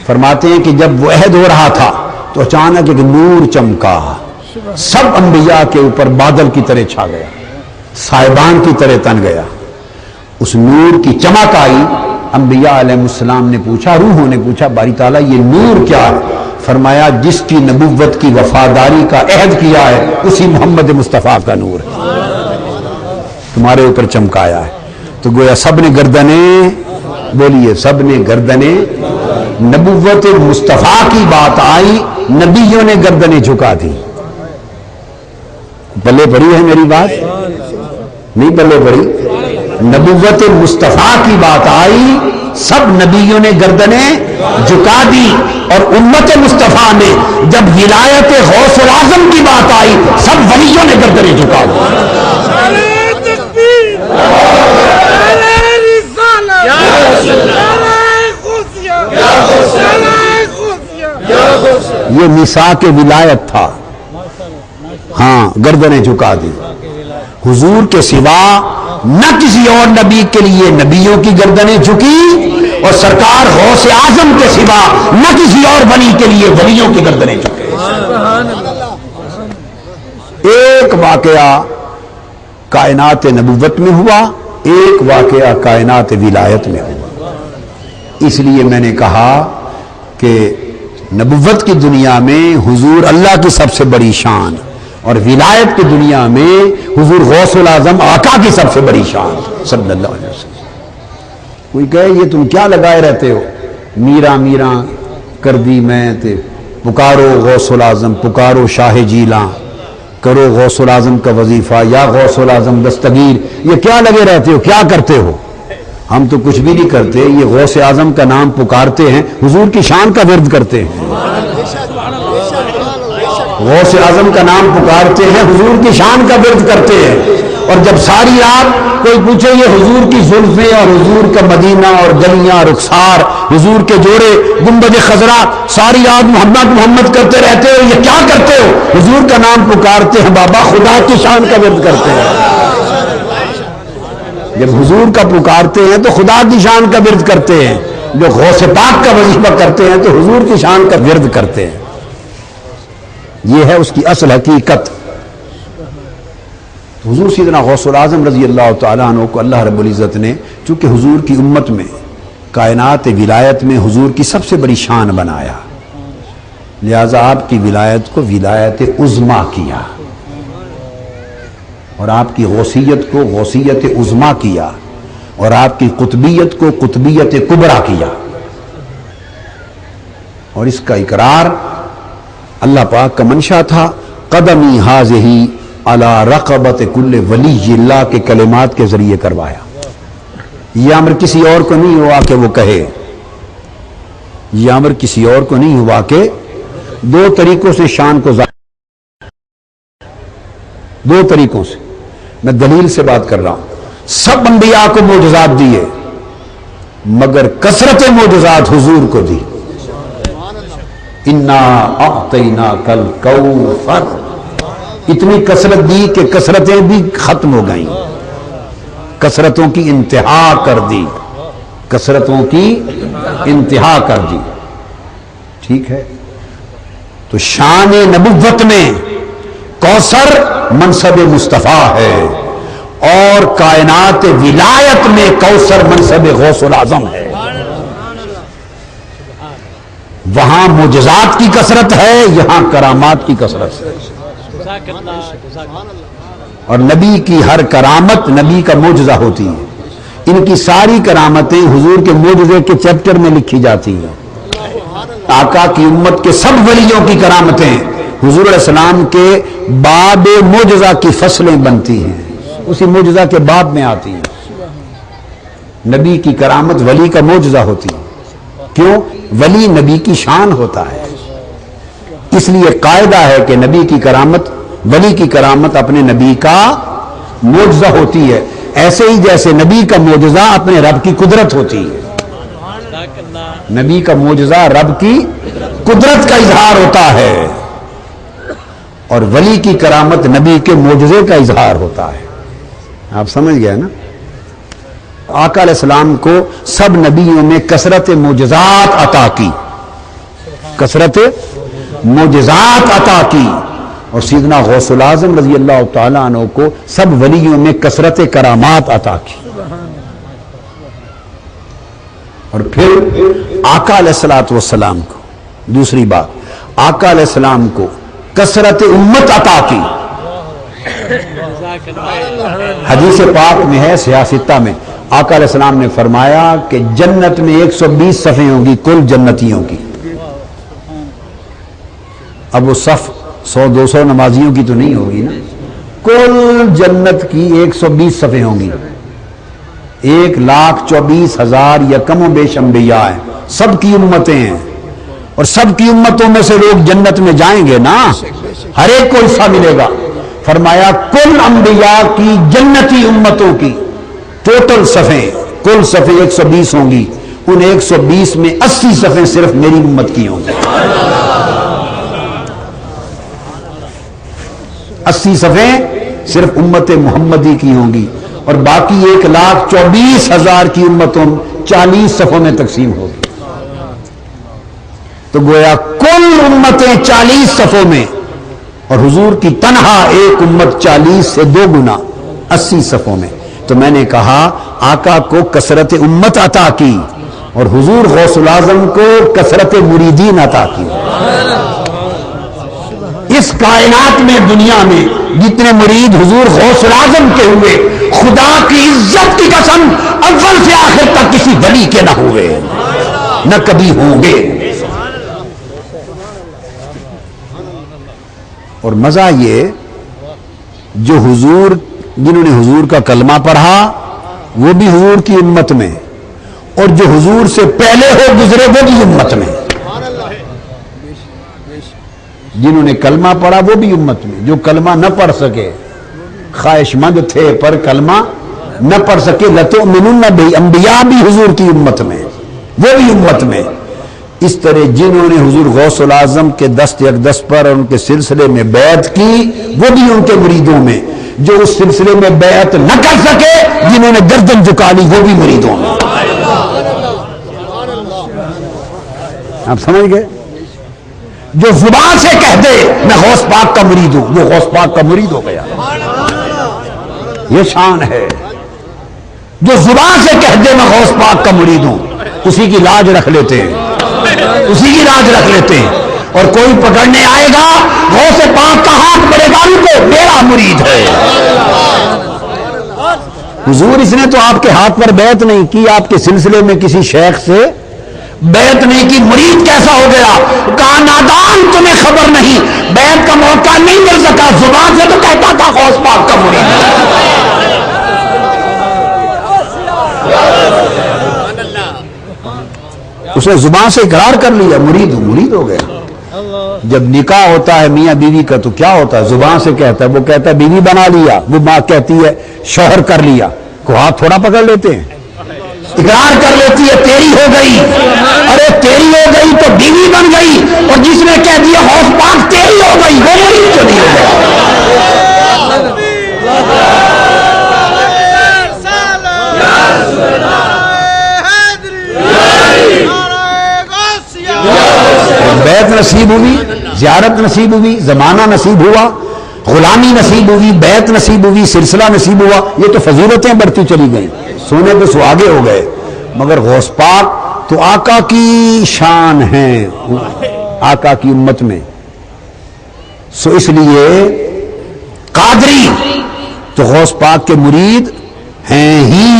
فرماتے ہیں کہ جب وہ عہد ہو رہا تھا تو اچانک ایک نور چمکا، سب انبیاء کے اوپر بادل کی طرح چھا گیا، صاحبان کی طرح تن گیا. اس نور کی چمک آئی. انبیاء علیہ السلام نے پوچھا، روحوں نے پوچھا باری تعالیٰ یہ نور کیا ہے؟ فرمایا جس کی نبوت کی وفاداری کا عہد کیا ہے اسی محمد مصطفیٰ کا نور ہے، تمہارے اوپر چمکایا ہے. تو گویا سب نے گردنیں، بولیے سب نے گردنیں. نبوت مصطفیٰ کی بات آئی، نبیوں نے گردنیں جھکا دی. بلے پڑی ہے میری بات؟ نہیں بلے پڑی. نبوت مصطفیٰ کی بات آئی، سب نبیوں نے گردنیں جھکا دی. اور امت مصطفیٰ نے جب ولایت غوث الاعظم کی بات آئی، سب ولیوں نے گردنیں جھکا دی. یہ میثاق ولایت تھا. ہاں گردنیں جھکا دی. حضور کے سوا نہ کسی اور نبی کے لیے نبیوں کی گردنیں جھکی، اور سرکار غوث اعظم کے سوا نہ کسی اور ولی کے لیے ولیوں کی گردنیں جھکے. ایک واقعہ کائنات نبوت میں ہوا، ایک واقعہ کائنات ولایت میں ہوا. اس لیے میں نے کہا کہ نبوت کی دنیا میں حضور اللہ کی سب سے بڑی شان، اور ولایت کی دنیا میں حضور غوث الاعظم آقا کی سب سے بڑی شان صلی اللہ علیہ وسلم. کوئی کہے یہ تم کیا لگائے رہتے ہو، میرا میرا کر دی میں تے، پکارو غوث الاعظم، پکارو شاہ جیلاں، کرو غوث الاعظم کا وظیفہ، یا غوث الاعظم دستگیر، یہ کیا لگے رہتے ہو، کیا کرتے ہو؟ ہم تو کچھ بھی نہیں کرتے. یہ غوث اعظم کا نام پکارتے ہیں، حضور کی شان کا ورد کرتے ہیں. غوث اعظم کا نام پکارتے ہیں، حضور کی شان کا ورد کرتے ہیں. اور جب ساری رات کوئی پوچھے یہ حضور کی زلفیں اور حضور کا مدینہ اور گلیاں رخسار، حضور کے جوڑے گنبد خضرا، ساری رات محمد محمد کرتے رہتے ہو، یہ کیا کرتے ہو؟ حضور کا نام پکارتے ہیں بابا، خدا کی شان کا ورد کرتے ہیں. جب حضور کا پکارتے ہیں تو خدا کی شان کا ورد کرتے ہیں. جو غوث پاک کا وظیفہ کرتے ہیں تو حضور کی شان کا ورد کرتے ہیں. یہ ہے اس کی اصل حقیقت. حضور سیدنا غوث الاعظم رضی اللہ تعالیٰ عنہ کو اللہ رب العزت نے چونکہ حضور کی امت میں کائنات ولایت میں حضور کی سب سے بڑی شان بنایا، لہذا آپ کی ولایت کو ولایت عظمیٰ کیا، اور آپ کی غوثیت کو غوثیت عظمیٰ کیا، اور آپ کی قطبیت کو قطبیت کبریٰ کیا. اور اس کا اقرار اللہ پاک کا منشا تھا. قدمی حاضہی علی رقبت کل ولی اللہ کے کلمات کے ذریعے کروایا. یہ امر کسی اور کو نہیں ہوا کہ وہ کہے، یہ امر کسی اور کو نہیں ہوا کہ دو طریقوں سے شان کو ظاہر، دو طریقوں سے. میں دلیل سے بات کر رہا ہوں. سب انبیاء کو معجزات دیے مگر کثرت معجزات حضور کو دی. انا اعطیناک الکوثر، اتنی کثرت دی کہ کثرتیں بھی ختم ہو گئیں، کثرتوں کی انتہا کر دی، کثرتوں کی انتہا کر دی. ٹھیک ہے، تو شان نبوت میں کوثر منصب مصطفیٰ ہے اور کائنات ولایت میں کوثر منصب غوث الاعظم ہے. وہاں معجزات کی کثرت ہے، یہاں کرامات کی کثرت ہے. اور نبی کی ہر کرامت نبی کا معجزہ ہوتی ہے. ان کی ساری کرامتیں حضور کے معجزے کے چیپٹر میں لکھی جاتی ہیں. آقا کی امت کے سب ولیوں کی کرامتیں حضور علیہ السلام کے باب معجزہ کی فصلیں بنتی ہیں، اسی معجزہ کے باب میں آتی ہیں. نبی کی کرامت ولی کا معجزہ ہوتی ہے. کیوں؟ ولی نبی کی شان ہوتا ہے. اس لیے قاعدہ ہے کہ نبی کی کرامت، ولی کی کرامت اپنے نبی کا معجزہ ہوتی ہے، ایسے ہی جیسے نبی کا معجزہ اپنے رب کی قدرت ہوتی ہے. نبی کا معجزہ رب کی قدرت کا اظہار ہوتا ہے اور ولی کی کرامت نبی کے معجزے کا اظہار ہوتا ہے. آپ سمجھ گئے نا؟ آقا علیہ السلام کو سب نبیوں میں کثرت معجزات عطا کی، کثرت معجزات عطا کی، اور سیدنا غوث الاعظم رضی اللہ تعالیٰ عنہ کو سب ولیوں میں کثرت کرامات عطا کی. اور پھر آقا علیہ الصلوۃ والسلام کو، دوسری بات، آقا علیہ السلام کو کثرت امت عطا کی. حدیث پاک میں ہے سیاستہ میں، آقا علیہ السلام نے فرمایا کہ جنت میں 120 صفیں ہوں گی کل جنتیوں کی. اب وہ صف 100-200 نمازیوں کی تو نہیں ہوگی نا، کل جنت کی 120 صفیں ہوں گی. 1,24,000 یا کم و بیش انبیاء ہیں، سب کی امتیں ہیں، اور سب کی امتوں میں سے لوگ جنت میں جائیں گے نا، ہر ایک کو حصہ ملے گا. فرمایا کل انبیاء کی جنتی امتوں کی ٹوٹل صفیں، کل صفیں 120 ہوں گی، ان 120 میں 80 صفیں صرف میری امت کی ہوں گی. 80 صفیں صرف امت محمدی کی ہوں گی، اور باقی 1,24,000 کی امتوں 40 صفوں میں تقسیم ہوگی. تو گویا کل امتیں 40 صفوں میں، اور حضور کی تنہا ایک امت 40 سے 2 گنا 80 صفوں میں. تو میں نے کہا آقا کو کثرت امت عطا کی اور حضور غوث الاعظم کو کثرت مریدین عطا کی. اس کائنات میں، دنیا میں جتنے مرید حضور غوث الاعظم کے ہوئے، خدا کی عزت کی قسم اول سے آخر تک کسی ولی کے نہ ہوئے، نہ کبھی ہوں گے. اور مزہ یہ، جو حضور، جنہوں نے حضور کا کلمہ پڑھا وہ بھی حضور کی امت میں، اور جو حضور سے پہلے ہو گزرے وہ بھی امت میں. جنہوں نے کلمہ پڑھا وہ بھی امت میں، جو کلمہ نہ پڑھ سکے، خواہش مند تھے پر کلمہ نہ پڑھ سکے، لتؤمنن بہ، انبیاء بھی حضور کی امت میں، وہ بھی امت میں. اس طرح جنہوں نے حضور غوث الاعظم کے دست اقدس پر اور ان کے سلسلے میں بیعت کی وہ بھی ان کے مریدوں میں، جو اس سلسلے میں بیعت نہ کر سکے، جنہوں نے گردن جھکا لی وہ بھی مریدوں میں. آپ سمجھ گئے؟ جو زبان سے کہہ دے میں غوث پاک کا مرید ہوں، وہ غوث پاک کا مرید ہو گیا. یہ شان ہے. جو زبان سے کہہ دے میں غوث پاک کا مرید ہوں، اسی کی لاج رکھ لیتے ہیں، اسی کی لاج رکھ لیتے ہیں. اور کوئی پکڑنے آئے گا غوث پاک کا ہاتھ پڑے گا ان کو، میرا مرید ہے. حضور اس نے تو آپ کے ہاتھ پر بیعت نہیں کی، آپ کے سلسلے میں کسی شیخ سے بیعت نہیں کی مرید کیسا ہو گیا؟ کہا نادان تمہیں خبر نہیں، بیعت کا موقع نہیں مل سکا، زبان سے تو کہتا تھا غوث پاک کا مرید۔ اس نے زبان سے اقرار کر لیا مرید ہو گیا۔ جب نکاح ہوتا ہے میاں بیوی کا تو کیا ہوتا ہے؟ زبان سے کہتا ہے، وہ کہتا ہے بیوی بنا لیا، وہ ماں کہتی ہے شوہر کر لیا، کو ہاتھ تھوڑا پکڑ لیتے ہیں، اقرار کر لیتی ہے تیری ہو گئی، ارے تیری ہو گئی تو بیوی بن گئی، اور جس نے کہہ دیا غوث پاک تیری ہو گئی وہ مرید تو نہیں ہو گیا۔ بیعت نصیب ہوئی، زیارت نصیب ہوئی، زمانہ نصیب ہوا، غلامی نصیب ہوئی، بیعت نصیب ہوئی، سلسلہ نصیب ہوا، یہ تو فضیلتیں بڑھتی چلی گئیں، سونے پہ سہاگے ہو گئے۔ مگر غوث پاک تو آقا کی شان ہے آقا کی امت میں، سو اس لیے قادری تو غوث پاک کے مرید ہیں ہی۔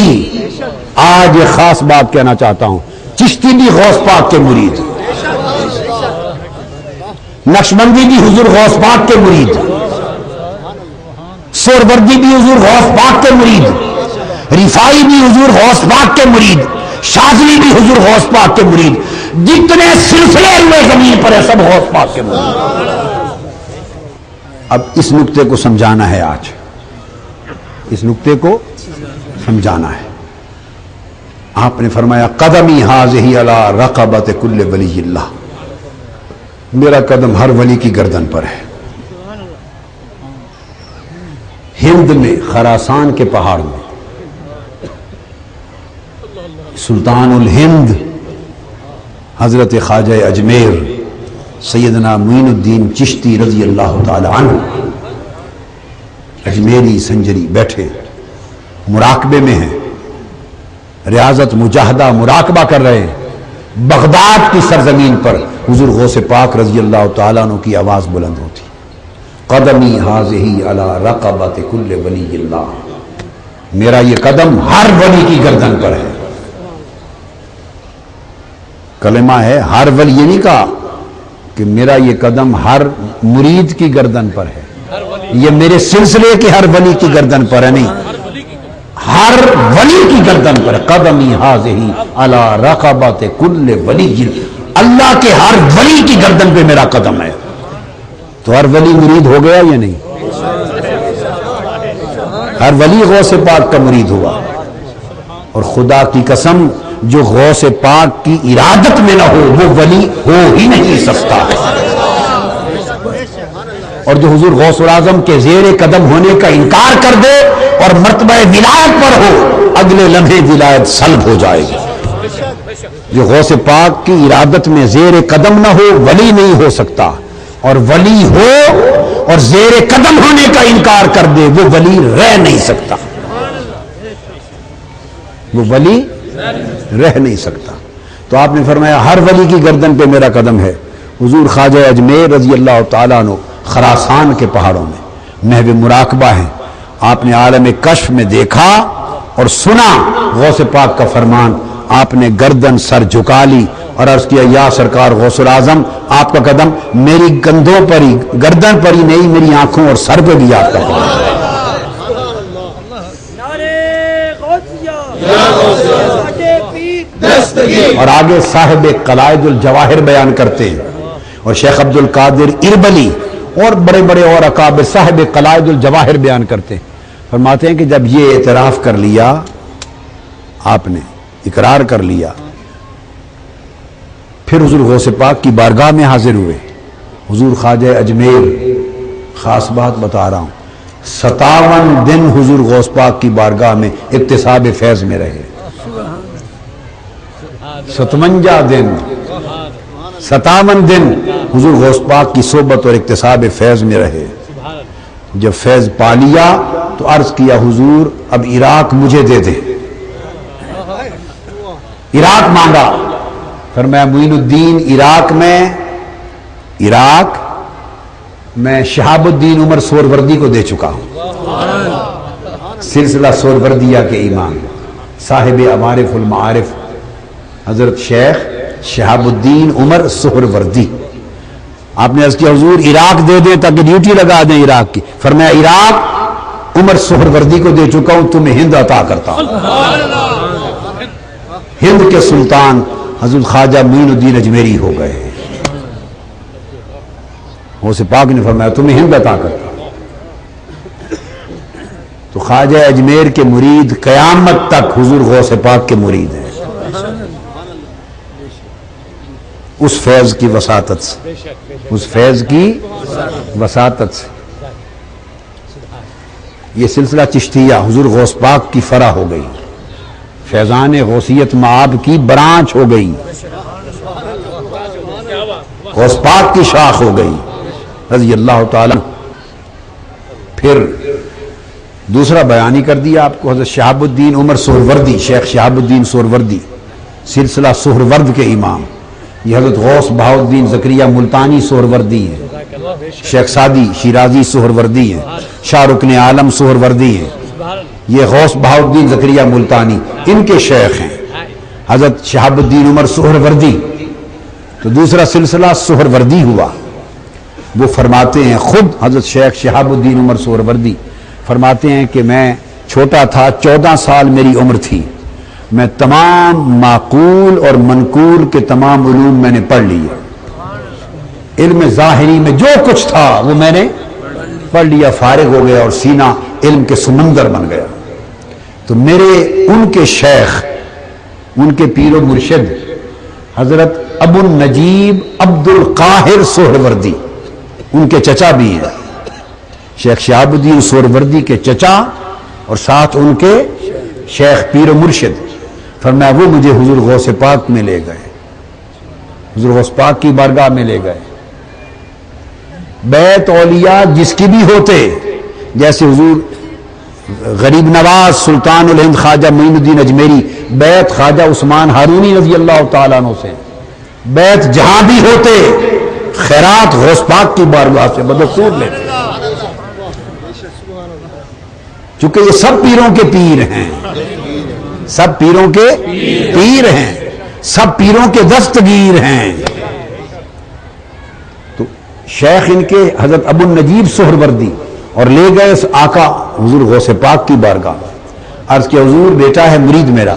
آج یہ خاص بات کہنا چاہتا ہوں، چشتی بھی غوث پاک کے مرید، نقشبندی بھی حضور غوث پاک کے مرید، سہروردی بھی حضور غوث پاک کے مرید، رفائی بھی حضور غوث پاک کے مرید، شاذلی بھی حضور غوث پاک کے مرید، جتنے سلسلے ہوئے زمین پر ہے سب غوث پاک کے مرید۔ اب اس نقطے کو سمجھانا ہے، آج اس نقطے کو سمجھانا ہے۔ آپ نے فرمایا قدمی ہاذہ علی رقبۃ کل ولی اللہ، میرا قدم ہر ولی کی گردن پر ہے۔ ہند میں خراسان کے پہاڑ میں سلطان الہند حضرت خواجہ اجمیر سیدنا معین الدین چشتی رضی اللہ تعالی عنہ اجمیری سنجری بیٹھے مراقبے میں ہیں، ریاضت مجاہدہ مراقبہ کر رہے ہیں۔ بغداد کی سرزمین پر حضور غوث پاک رضی اللہ تعالیٰ عنہ کی آواز بلند ہوتی، قدمی ہاذہ علی رقبۃ کل ولی اللہ، میرا یہ قدم ہر ولی کی گردن پر ہے۔ کلمہ ہے ہر ولی، یہ نہیں کہا کہ میرا یہ قدم ہر مرید کی گردن پر ہے، یہ میرے سلسلے کے ہر ولی کی گردن پر ہے، نہیں، ہر ولی کی گردن پر، قدمی ہاذہ علی رقبۃ کل ولی، اللہ کے ہر ولی کی گردن پہ میرا قدم ہے۔ تو ہر ولی مرید ہو گیا یا نہیں؟ ہر ولی غوث پاک کا مرید ہوا، اور خدا کی قسم جو غوث پاک کی ارادت میں نہ ہو وہ ولی ہو ہی نہیں سکتا، اور جو حضور غوث الاعظم کے زیر قدم ہونے کا انکار کر دے اور مرتبہ ولایت پر ہو، اگلے لمحے ولایت سلب ہو جائے گی۔ جو غوث پاک کی ارادت میں زیر قدم نہ ہو ولی نہیں ہو سکتا، اور ولی ہو اور زیر قدم ہونے کا انکار کر دے وہ ولی رہ نہیں سکتا، وہ ولی رہ نہیں سکتا۔ تو آپ نے فرمایا ہر ولی کی گردن پہ میرا قدم ہے۔ حضور خواجہ اجمیر رضی اللہ تعالیٰ عنہ خراسان کے پہاڑوں میں محو مراقبہ ہیں، آپ نے عالم کشف میں دیکھا اور سنا غوث پاک کا فرمان، آپ نے گردن سر جھکا لی اور عرض کیا یا سرکار غوث الاعظم، آپ کا قدم میری کندھوں پر ہی، گردن پر ہی نہیں، میری آنکھوں اور سر پہ بھی آپ کا قدم۔ اور آگے صاحب قلائد الجواہر بیان کرتے ہیں، اور شیخ عبد القادر اربلی اور بڑے بڑے اور اکابر صاحب قلائد الجواہر بیان کرتے ہیں، فرماتے ہیں کہ جب یہ اعتراف کر لیا، آپ نے اقرار کر لیا، پھر حضور غوث پاک کی بارگاہ میں حاضر ہوئے۔ حضور خواجہ اجمیر، خاص بات بتا رہا ہوں، 57 دن حضور غوث پاک کی بارگاہ میں اکتساب فیض میں رہے، 57 دن 57 دن حضور غوث پاک کی صحبت اور اکتساب فیض میں رہے۔ جب فیض پا لیا تو عرض کیا حضور اب عراق مجھے دے دیں، عراق مانگا، فرمایا معین الدین عراق میں شہاب الدین عمر سہروردی کو دے چکا ہوں، سلسلہ سہروردیہ کے امام، صاحب عوارف المعارف حضرت شیخ شہاب الدین عمر سہروردی. آپ نے عرض کیا حضور عراق دے دیں تاکہ ڈیوٹی لگا دیں عراق کی. فرمایا عراق عمر سہروردی کو دے چکا ہوں، تمہیں ہند عطا کرتا ہوں. ہند کے سلطان حضرت خواجہ معین الدین اجمیری ہو گئے. غوث پاک نے فرمایا تمہیں ہند عطا کرتا ہوں. تو خواجہ اجمیر کے مرید قیامت تک حضور غوث پاک کے مرید ہیں، اس فیض کی وساطت سے، اس فیض کی وساطت سے. یہ سلسلہ چشتیہ حضور غوث پاک کی فرع ہو گئی، فیضان غوثیت معاب کی برانچ ہو گئی، غوث پاک کی شاخ ہو گئی رضی اللہ تعالی. پھر دوسرا بیان ہی کر دیا آپ کو، حضرت شہاب الدین عمر سہروردی، شیخ شہاب الدین سہروردی سلسلہ سہرورد کے امام. یہ حضرت غوث بہاؤالدین زکریا ملتانی سہروردی ہیں، شیخ سعدی شیرازی سہروردی ہیں، شاہ رکن عالم سہروردی ہیں. یہ غوث بہاؤالدین زکریا ملتانی ان کے شیخ ہیں حضرت شہاب الدین عمر سہروردی. تو دوسرا سلسلہ سہروردی ہوا. وہ فرماتے ہیں خود حضرت شیخ شہاب الدین عمر سہروردی فرماتے ہیں کہ میں چھوٹا تھا، 14 سال میری عمر تھی، میں تمام معقول اور منقول کے تمام علوم میں نے پڑھ لیے. علم ظاہری میں جو کچھ تھا وہ میں نے پڑھ لیا، فارغ ہو گیا اور سینہ علم کے سمندر بن گیا. تو میرے ان کے شیخ، ان کے پیر و مرشد حضرت ابو النجیب عبد القاہر سہروردی، ان کے چچا بھی ہیں، شیخ شہاب الدین سہروردی کے چچا اور ساتھ ان کے شیخ پیر و مرشد. فرمایا وہ مجھے حضور غوث پاک میں لے گئے، حضور غوث پاک کی بارگاہ میں لے گئے. بیت اولیاء جس کی بھی ہوتے، جیسے حضور غریب نواز سلطان الہند خواجہ معین الدین اجمیری بیت خواجہ عثمان ہارونی رضی اللہ تعالیٰ عنہ سے، بیت جہاں بھی ہوتے خیرات غوث پاک کی بارگاہ سے بدستور لیتے، چونکہ یہ سب پیروں کے پیر ہیں، سب پیروں کے پیر ہیں، سب پیروں کے دستگیر ہیں. تو شیخ ان کے حضرت ابو النجیب سہروردی اور لے گئے اس آقا حضور غوث پاک کی بارگاہ. عرض کیا حضور بیٹا ہے مرید میرا،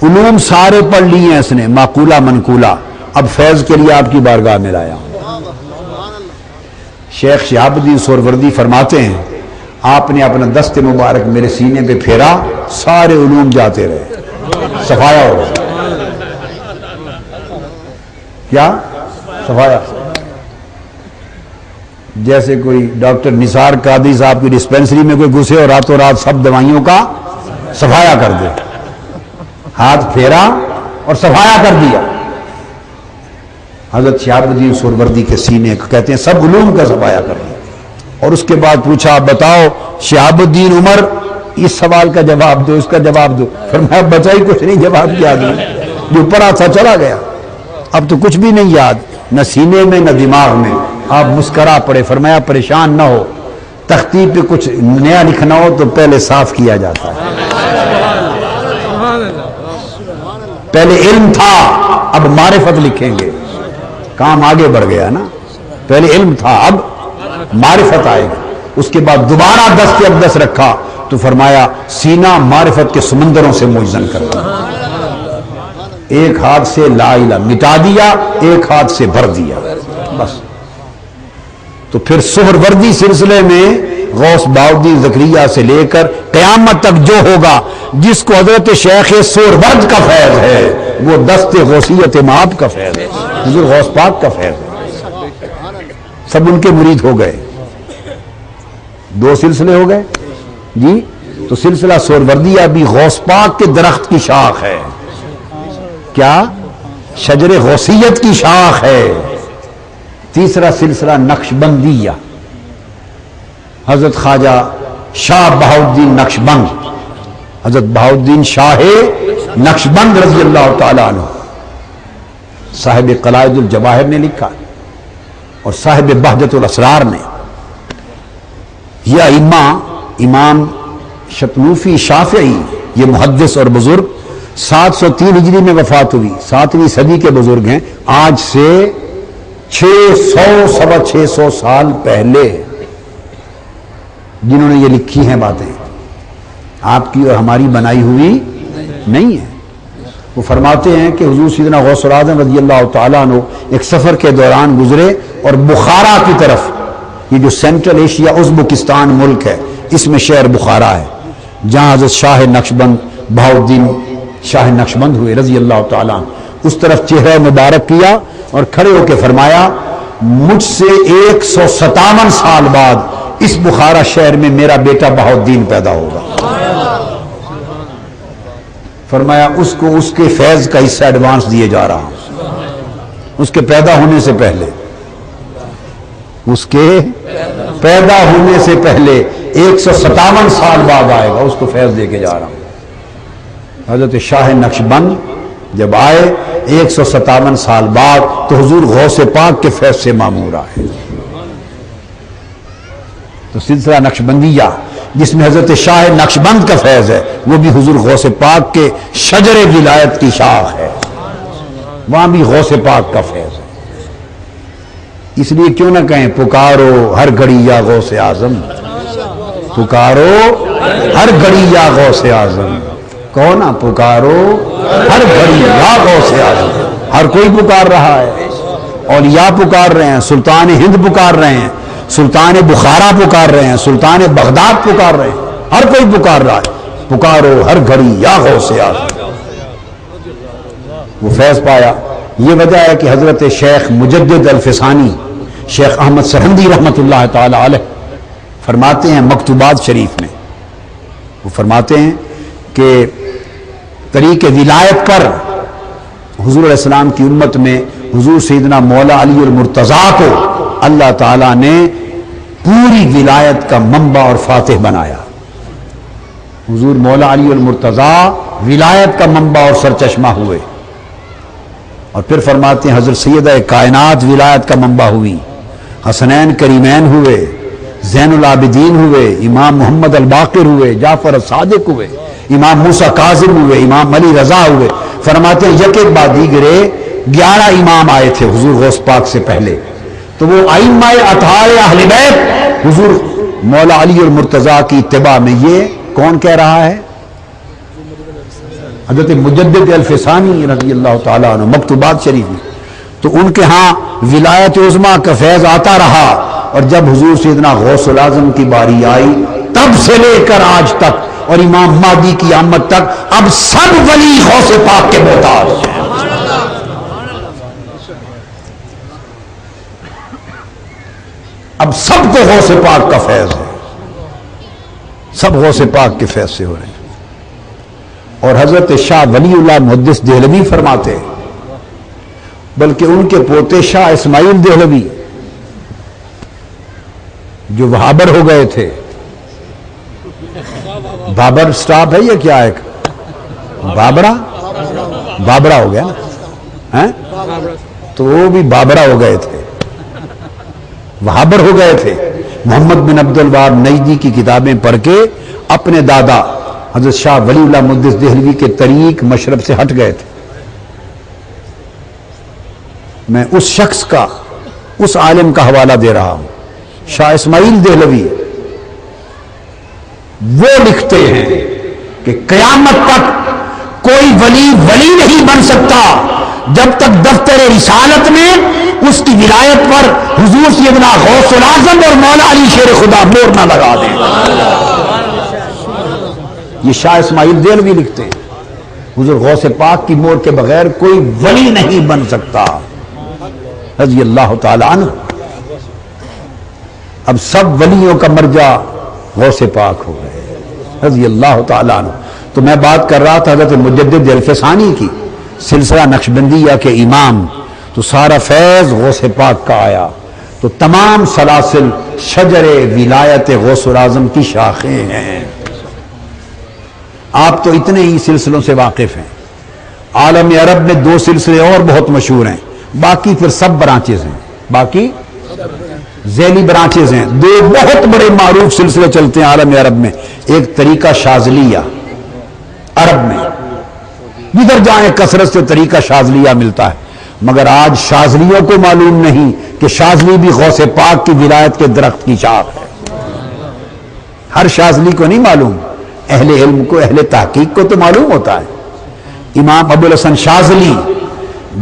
علوم سارے پڑھ لیے ہیں اس نے معقولہ منقولہ، اب فیض کے لیے آپ کی بارگاہ میں لایا ہوں. شیخ شہاب الدین سہروردی فرماتے ہیں آپ نے اپنا دست مبارک میرے سینے پہ پھیرا، سارے علوم جاتے رہے، صفایا ہو گیا. کیا صفایا؟ جیسے کوئی ڈاکٹر نثار قادری صاحب کی ڈسپینسری میں کوئی گھسے اور راتوں رات سب دوائیوں کا صفایا کر دے. ہاتھ پھیرا اور صفایا کر دیا. حضرت شہاب الدین سہروردی کے سینے کہتے ہیں سب علوم کا صفایا کر دیا. اور اس کے بعد پوچھا بتاؤ شہاب الدین عمر، اس سوال کا جواب دو، اس کا جواب دو. فرمایا بچا ہی کچھ نہیں، جواب کیا دوں، جو پڑھا تھا چلا گیا، اب تو کچھ بھی نہیں یاد، نہ سینے میں نہ دماغ میں. آپ مسکرا پڑے. فرمایا پریشان نہ ہو، تختی پہ کچھ نیا لکھنا ہو تو پہلے صاف کیا جاتا ہے. پہلے علم تھا، اب معرفت لکھیں گے. کام آگے بڑھ گیا نا، پہلے علم تھا اب معرفت آئے گا. اس کے بعد دوبارہ دست اقدس رکھا تو فرمایا سینہ معرفت کے سمندروں سے موجزن کرتا. ایک ہاتھ سے لا الہ مٹا دیا، ایک ہاتھ سے بھر دیا بس. تو پھر سہروردی سلسلے میں غوث بہاؤالدین زکریا سے لے کر قیامت تک جو ہوگا، جس کو حضرت شیخ سہرورد کا فیض ہے، وہ دست غوثیت معاب کا فیض ہے، حضور غوث پاک کا فیض ہے. سب ان کے مرید ہو گئے. 2 سلسلے ہو گئے جی. تو سلسلہ سہروردیہ بھی غوث پاک کے درخت کی شاخ ہے. کیا؟ شجر غوثیت کی شاخ ہے. تیسرا سلسلہ نقشبندیہ، حضرت خواجہ شاہ بہاؤالدین نقشبند، حضرت بہاؤالدین شاہ نقشبند رضی اللہ تعالیٰ عنہ، صاحب قلائد الجواہر نے لکھا اور صاحب بہجت الاسرار نے. یہ امام شتنوفی شافعی، یہ محدث اور بزرگ 703 ہجری میں وفات ہوئی، 7ویں صدی کے بزرگ ہیں. آج سے 600 سال پہلے جنہوں نے یہ لکھی ہیں باتیں، آپ کی اور ہماری بنائی ہوئی نہیں ہے. وہ فرماتے ہیں کہ حضور سیدنا غوث الاعظم رضی اللہ تعالیٰ عنہ ایک سفر کے دوران گزرے اور بخارا کی طرف، یہ جو سینٹرل ایشیا ازبکستان ملک ہے، اس میں شہر بخارا ہے جہاں حضرت شاہ نقشبند بہاؤالدین شاہ نقشبند ہوئے رضی اللہ تعالیٰ عنہ. اس طرف چہرہ مبارک کیا اور کھڑے ہو کے فرمایا مجھ سے 157 سال بعد اس بخارا شہر میں میرا بیٹا بہاؤالدین پیدا ہوگا. فرمایا اس کو اس کے فیض کا حصہ ایڈوانس دیے جا رہا ہوں، اس کے پیدا ہونے سے پہلے، اس کے پیدا ہونے سے پہلے 157 سال بعد آئے گا، اس کو فیض دے کے جا رہا ہوں. حضرت شاہ نقشبند جب آئے 157 سال بعد تو حضور غوث پاک کے فیض سے معمور آئے. تو سلسلہ نقشبندیہ جس میں حضرت شاہ نقشبند کا فیض ہے وہ بھی حضور غوث پاک کے شجر ولایت کی شاخ ہے، وہاں بھی غوث پاک کا فیض ہے. اس لیے کیوں نہ کہیں پکارو ہر گھڑی یا غوث اعظم، پکارو ہر گھڑی یا غوث اعظم، کہو نا پکارو ہر گھڑی یا غوث اعظم. ہر کوئی پکار رہا ہے، اولیاء پکار رہے ہیں، سلطان ہند پکار رہے ہیں، سلطان بخارا پکار رہے ہیں، سلطان بغداد پکار رہے ہیں، ہر کوئی پکار رہا ہے پکارو ہر گھڑی یا غوث اعظم. وہ فیض پایا. یہ وجہ ہے کہ حضرت شیخ مجدد الفسانی شیخ احمد سرہندی رحمت اللہ تعالی علیہ فرماتے ہیں مکتوبات شریف میں، وہ فرماتے ہیں کہ طریق ولایت پر حضور علیہ السلام کی امت میں حضور سیدنا مولا علی المرتضیٰ کو اللہ تعالیٰ نے پوری ولایت کا منبع اور فاتح بنایا. حضور مولا علی المرتضیٰ ولایت کا منبع اور سرچشمہ ہوئے. اور پھر فرماتے ہیں حضرت سیدہ کائنات ولایت کا منبع ہوئی، حسنین کریمین ہوئے، زین العابدین ہوئے، امام محمد الباقر ہوئے، جعفر الصادق ہوئے، امام موسیٰ کاظم ہوئے، امام علی رضا ہوئے. فرماتے ہیں یک ایک بعد دیگرے 11 امام آئے تھے حضور غوث پاک سے پہلے. تو وہ ائمہ اطہار اہل بیت حضور مولا علی المرتضیٰ کی اتباع میں، یہ کون کہہ رہا ہے؟ حضرت مجدد الفسانی رضی اللہ تعالیٰ عنہ مکتوبات شریف میں. تو ان کے ہاں ولایت عظمیٰ کا فیض آتا رہا، اور جب حضور سیدنا غوث الاعظم کی باری آئی تب سے لے کر آج تک اور امام مہدی کی آمد تک اب سب ولی غوث پاک کے محتاج ہیں. اب سب کو غوث پاک کا فیض ہے، سب غوث پاک کے فیض سے ہو رہے ہیں. اور حضرت شاہ ولی اللہ محدث دہلوی فرماتے ہیں، بلکہ ان کے پوتے شاہ اسماعیل دہلوی جو وہابر ہو گئے تھے، بابر سٹاپ ہے یا کیا ہے، بابرا ہو گیا نا، تو وہ بھی بابرا ہو گئے تھے، وہابر ہو گئے تھے. محمد بن عبد الوہاب نجدی کی کتابیں پڑھ کے اپنے دادا حضرت شاہ ولی اللہ محدث دہلوی کے طریق مشرب سے ہٹ گئے تھے. میں اس شخص کا، اس عالم کا حوالہ دے رہا ہوں، شاہ اسماعیل دہلوی. وہ لکھتے ہیں کہ قیامت تک کوئی ولی ولی نہیں بن سکتا جب تک دفتر رسالت میں اس کی ولایت پر حضور سیدنا غوث الاعظم اور مولا علی شیر خدا مور نہ لگا دیں. یہ شاہ اسماعیل دہلوی لکھتے ہیں حضور غوث پاک کی مور کے بغیر کوئی ولی نہیں بن سکتا رضی اللہ تعالی عنہ. اب سب ولیوں کا مرجع غوث پاک ہو گئے رضی اللہ تعالی عنہ. تو میں بات کر رہا تھا حضرت مجدد الفسانی کی، سلسلہ نقشبندیہ کے امام. تو سارا فیض غوث پاک کا آیا. تو تمام سلاسل شجر ولایت غوث الاعظم کی شاخیں ہیں. آپ تو اتنے ہی سلسلوں سے واقف ہیں. عالم عرب میں 2 سلسلے اور بہت مشہور ہیں، باقی پھر سب برانچز ہیں، باقی ذیلی برانچز ہیں. 2 بہت بڑے معروف سلسلے چلتے ہیں عالم عرب میں. ایک طریقہ شاذلیہ عرب میں، جدھر جائیں کثرت سے طریقہ شاذلیہ ملتا ہے، مگر آج شاذلیوں کو معلوم نہیں کہ شاذلی بھی غوث پاک کی ولایت کے درخت کی شاخ ہے۔ ہر شاذلی کو نہیں معلوم، اہل علم کو، اہل تحقیق کو تو معلوم ہوتا ہے۔ امام ابو الحسن شاذلی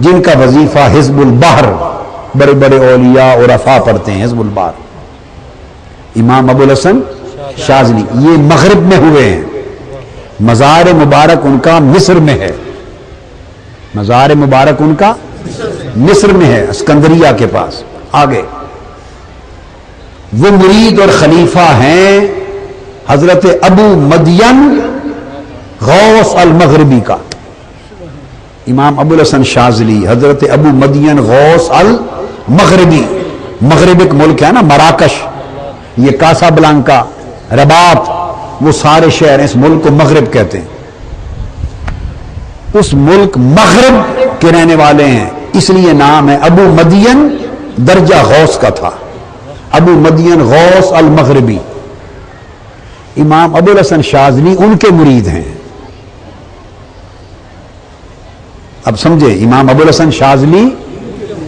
جن کا وظیفہ حزب البحر، بڑے بڑے اولیاء اور عرفاء پڑھتے ہیں حزب البحر، امام ابو الحسن شاذلی یہ مغرب میں ہوئے ہیں، مزار مبارک ان کا مصر میں ہے، مزار مبارک ان کا مصر میں ہے، اسکندریہ کے پاس۔ آگے وہ مرید اور خلیفہ ہیں حضرت ابو مدین غوث المغربی کا۔ امام ابو الحسن شاذلی حضرت ابو مدین غوث المغربی، مغرب ایک ملک ہے نا، مراکش، یہ کاسا بلانکا، رباط، وہ سارے شہر اس ملک کو مغرب کہتے ہیں۔ اس ملک مغرب کے رہنے والے ہیں، اس لیے نام ہے ابو مدین، درجہ غوث کا تھا، ابو مدین غوث المغربی۔ امام ابو الحسن شاذلی ان کے مرید ہیں۔ اب سمجھے، امام ابو الحسن شاذلی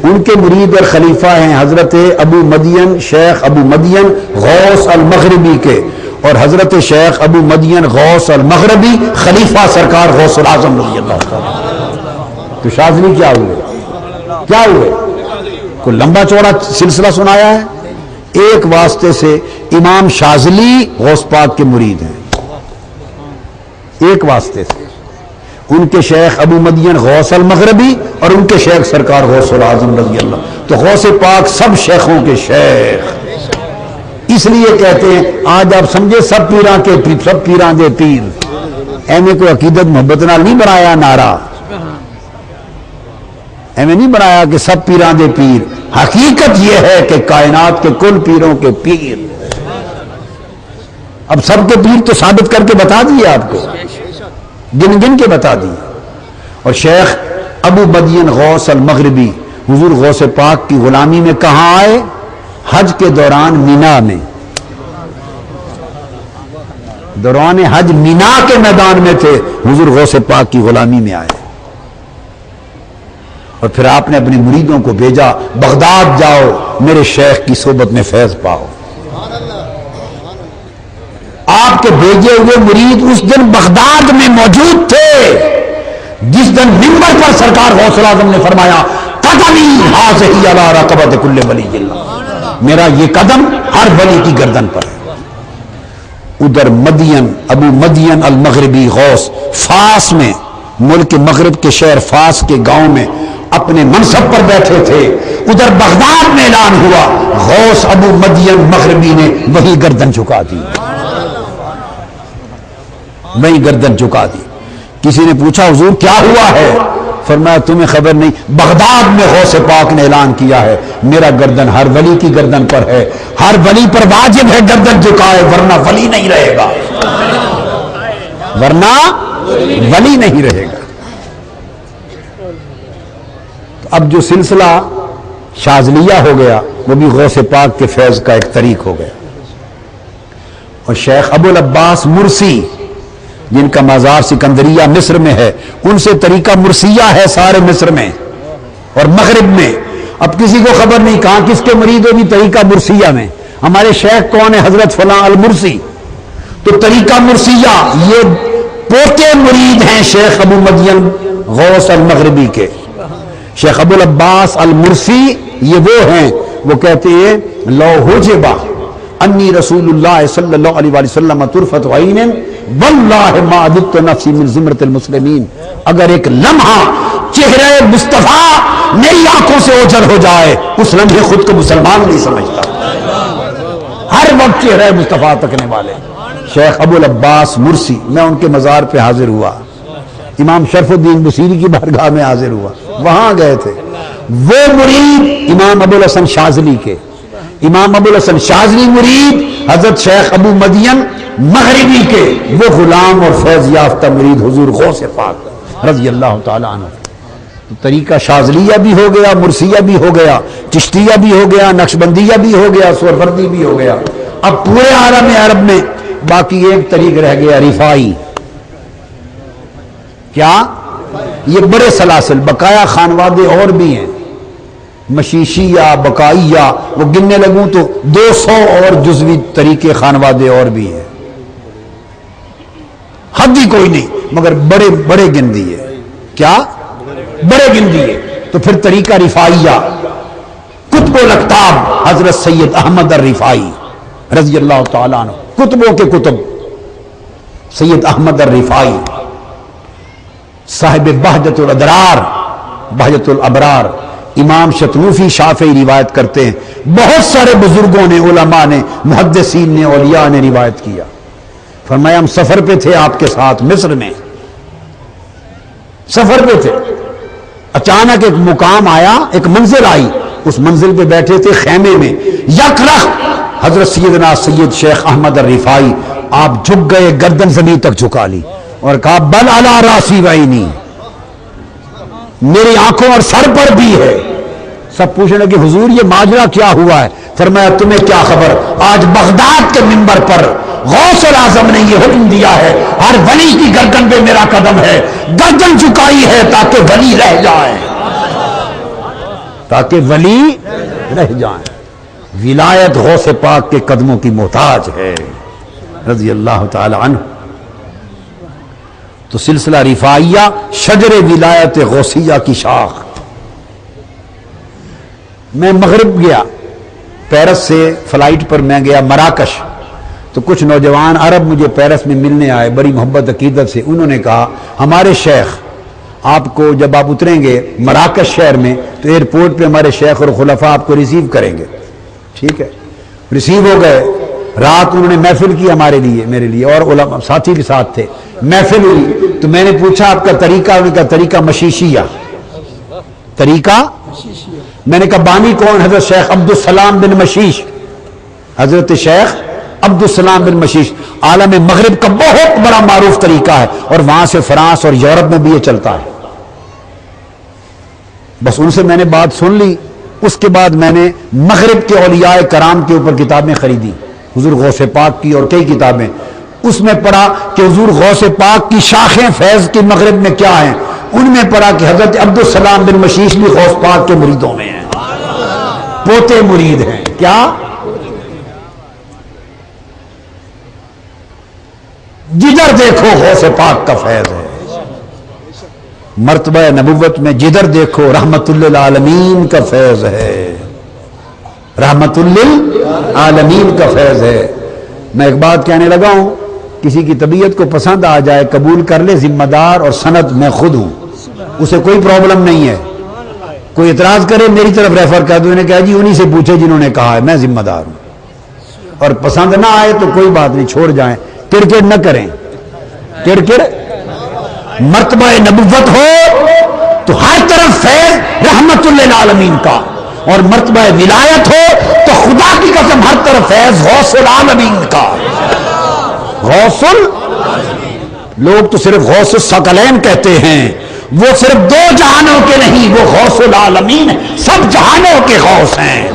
ان کے مرید اور خلیفہ ہیں حضرت ابو مدین، شیخ ابو مدین غوث المغربی کے، اور حضرت شیخ ابو مدین غوث المغربی خلیفہ سرکار غوث العظم رضی اللہ تعالیٰ۔ تو شاذلی کیا ہوئے؟ کیا ہوئے؟ کوئی لمبا چوڑا سلسلہ سنایا ہے؟ ایک واسطے سے امام شاذلی غوث پاک کے مرید ہیں، ایک واسطے سے، ان کے شیخ ابو مدین غوث المغربی اور ان کے شیخ سرکار غوث العظم رضی اللہ۔ تو غوث پاک سب شیخوں کے شیخ، اس لیے کہتے ہیں آج آپ سمجھے سب پیراں کے پیر، سب پیراں دے پیر، ایویں کوئی عقیدت محبت نال نہیں بنایا نعرہ، ایویں نہیں بنایا کہ سب پیراں دے پیر، حقیقت یہ ہے کہ کائنات کے کل پیروں کے پیر۔ اب سب کے پیر تو ثابت کر کے بتا دیے آپ کو، گن گن کے بتا دیے۔ اور شیخ ابو مدین غوث المغربی حضور غوث پاک کی غلامی میں کہاں آئے؟ حج کے دوران مینا میں، دوران حج مینا کے میدان میں تھے، حضور غوث پاک کی غلامی میں آئے، اور پھر آپ نے اپنے مریدوں کو بھیجا بغداد جاؤ، میرے شیخ کی صحبت میں فیض پاؤ۔ آپ کے بھیجے ہوئے مرید اس دن بغداد میں موجود تھے جس دن منبر پر سرکار غوث العظم نے فرمایا قدمی ھذہ علی رقبۃ کل ولی اللہ، میرا یہ قدم ہر ولی کی گردن پر ہے۔ ادھر مدین ابو مدین المغربی غوث فاس میں، ملک مغرب کے شہر فاس کے گاؤں میں اپنے منصب پر بیٹھے تھے، ادھر بغداد میں اعلان ہوا، غوث ابو مدین مغربی نے وہی گردن جھکا دی، وہی گردن جھکا دی۔ کسی نے پوچھا حضور کیا ہوا ہے؟ فرمایا تمہیں خبر نہیں، بغداد میں غوث پاک نے اعلان کیا ہے میرا گردن ہر ولی کی گردن پر ہے، ہر ولی پر واجب ہے گردن جھکائے، ورنہ ولی نہیں رہے گا، ورنہ ولی نہیں رہے گا۔ اب جو سلسلہ شاذلیہ ہو گیا وہ بھی غوث پاک کے فیض کا ایک طریق ہو گیا۔ اور شیخ ابو العباس مرسی جن کا مزار سکندریہ مصر میں ہے، ان سے طریقہ مرسیہ ہے سارے مصر میں اور مغرب میں۔ اب کسی کو خبر نہیں کہاں کس کے مرید ہوگی طریقہ مرسیہ میں، ہمارے شیخ کون ہے؟ حضرت فلاں المرسی۔ تو طریقہ مرسیہ یہ پوتے مرید ہیں شیخ ابو مدین غوث المغربی کے۔ شیخ ابو العباس المرسی یہ وہ ہیں، وہ کہتے ہیں لو حجبہ انی رسول اللہ صلی اللہ علیہ وآلہ وسلم طرفت عین واللہ ما عددت نفسی من زمرۃ المسلمین، اگر ایک لمحہ چہرہ مصطفیٰ میری آنکھوں سے اوجھل ہو جائے اس لمحے خود کو مسلمان نہیں سمجھتا، ہر وقت چہرہ مصطفیٰ تکنے والے شیخ ابو العباس مرسی۔ میں ان کے مزار پہ حاضر ہوا، امام شرف الدین بصیری کی بارگاہ میں حاضر ہوا، وہاں گئے تھے۔ وہ مرید امام ابو الحسن شاذلی کے، امام ابو الحسن شاذلی مرید حضرت شیخ ابو مدین مغربی کے، وہ غلام اور فیض یافتہ مرید حضور غوث پاک رضی اللہ تعالیٰ عنہ۔ تو طریقہ شاذلیہ بھی ہو گیا، مرسیہ بھی ہو گیا، چشتیہ بھی ہو گیا، نقشبندیہ بھی ہو گیا، سورفردی بھی ہو گیا۔ اب پورے عالم عرب میں باقی ایک طریق رہ گیا، رفاعی۔ کیا؟ یہ بڑے سلاسل، بقایا خانوادے اور بھی ہیں، مشیشیہ، بقائیہ، وہ گننے لگوں تو 200 اور جزوی طریقے خانوادے اور بھی ہیں، حد ہی کوئی نہیں، مگر بڑے بڑے گن دیے، کیا بڑے گن دیے۔ تو پھر طریقہ رفاعیہ، کتب الاکتاب حضرت سید احمد الرفاعی رضی اللہ تعالیٰ عنہ، کتبوں کے کتب سید احمد الرفاعی صاحب بہجت الادرار، بہجت الابرار، امام شتروفی شافعی روایت کرتے ہیں، بہت سارے بزرگوں نے، علماء نے، محدثین نے، اولیاء نے روایت کیا۔ فرمایا ہم سفر پہ تھے آپ کے ساتھ مصر میں، سفر پہ تھے، اچانک ایک مقام آیا، ایک منزل آئی، اس منزل پہ بیٹھے تھے خیمے میں، یک رخ حضرت سیدنا سید شیخ احمد الرفاعی آپ جھک گئے، گردن زمین تک جھکا لی اور کہا بل علی راسی وعینی، میری آنکھوں اور سر پر بھی ہے۔ سب پوچھنے لگے حضور یہ ماجرا کیا ہوا ہے؟ فرمایا تمہیں کیا خبر، آج بغداد کے منبر پر غوث الاعظم نے یہ حکم دیا ہے، ہر ولی کی گردن پہ میرا قدم ہے، گردن جھکائی ہے تاکہ ولی رہ جائے، تاکہ ولی رہ جائیں۔ ولایت غوث پاک کے قدموں کی محتاج ہے رضی اللہ تعالی عنہ۔ تو سلسلہ رفاعیہ شجر ولایت غوثیہ کی شاخ۔ میں مغرب گیا، پیرس سے فلائٹ پر میں گیا مراکش، تو کچھ نوجوان عرب مجھے پیرس میں ملنے آئے بڑی محبت عقیدت سے۔ انہوں نے کہا ہمارے شیخ آپ کو جب آپ اتریں گے مراکش شہر میں تو ایئرپورٹ پہ ہمارے شیخ اور خلفاء آپ کو ریسیو کریں گے۔ ٹھیک ہے، ریسیو ہو گئے، رات انہوں نے محفل کی ہمارے لیے، میرے لیے، اور علماء ساتھی کے ساتھ تھے، محفل ہوئی۔ تو میں نے پوچھا آپ کا طریقہ، انہوں نے کہا طریقہ مشیشیہ، طریقہ، میں نے کہا بانی کون؟ حضرت شیخ عبدالسلام بن مشیش، حضرت شیخ عبدالسلام بن مشیش، عالم مغرب کا بہت بڑا معروف طریقہ ہے، اور وہاں سے فرانس اور یورپ میں بھی یہ چلتا ہے۔ بس ان سے میں نے بات سن لی، اس کے بعد میں نے مغرب کے اولیاء کرام کے اوپر کتابیں خریدی، حضور غوث پاک کی اور کئی کتابیں، اس میں پڑھا کہ حضور غوث پاک کی شاخیں فیض کی مغرب میں کیا ہیں، ان میں پڑھا کہ حضرت عبدالسلام بن مشیش بھی غوث پاک کے مریدوں میں ہیں، پوتے مرید ہیں، کیا؟ جدھر دیکھو غوث پاک کا فیض ہے، مرتبہ نبوت میں جدھر دیکھو رحمت للعالمین کا فیض ہے، رحمت للعالمین کا فیض ہے۔ میں ایک بات کہنے لگا ہوں، کسی کی طبیعت کو پسند آ جائے قبول کر لے، ذمہ دار اور سند میں خود ہوں، اسے کوئی پرابلم نہیں ہے۔ کوئی اعتراض کرے میری طرف ریفر کر دو، انہیں کہا جی انہی سے پوچھے جنہوں نے کہا ہے، میں ذمہ دار ہوں، اور پسند نہ آئے تو کوئی بات نہیں، چھوڑ جائیں، کرکٹ نہ کریں، کرکٹ۔ مرتبہ نبوت ہو تو ہر طرف فیض رحمت للعالمین کا، اور مرتبہ ولایت ہو تو خدا کی قسم ہر طرف فیض غوث العالمین کا۔ غوث لوگ تو صرف غوث الثقلین کہتے ہیں، وہ صرف دو جہانوں کے نہیں، وہ غوث العالمین سب جہانوں کے غوث ہیں،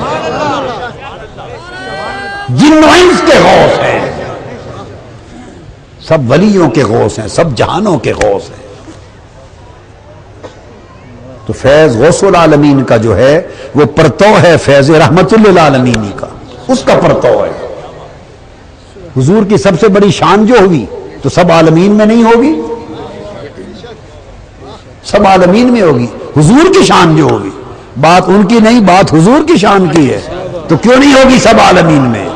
جن و انس کے غوث ہیں، سب ولیوں کے غوث ہیں، سب جہانوں کے غوث ہیں۔ تو فیض غوث العالمین کا جو ہے وہ پرتو ہے فیض رحمت للعالمین کا، اس کا پرتو ہے۔ حضور کی سب سے بڑی شان جو ہوگی تو سب عالمین میں نہیں ہوگی، سب عالمین میں ہوگی۔ حضور کی شان جو ہوگی، بات ان کی نہیں، بات حضور کی شان کی ہے، تو کیوں نہیں ہوگی سب عالمین میں؟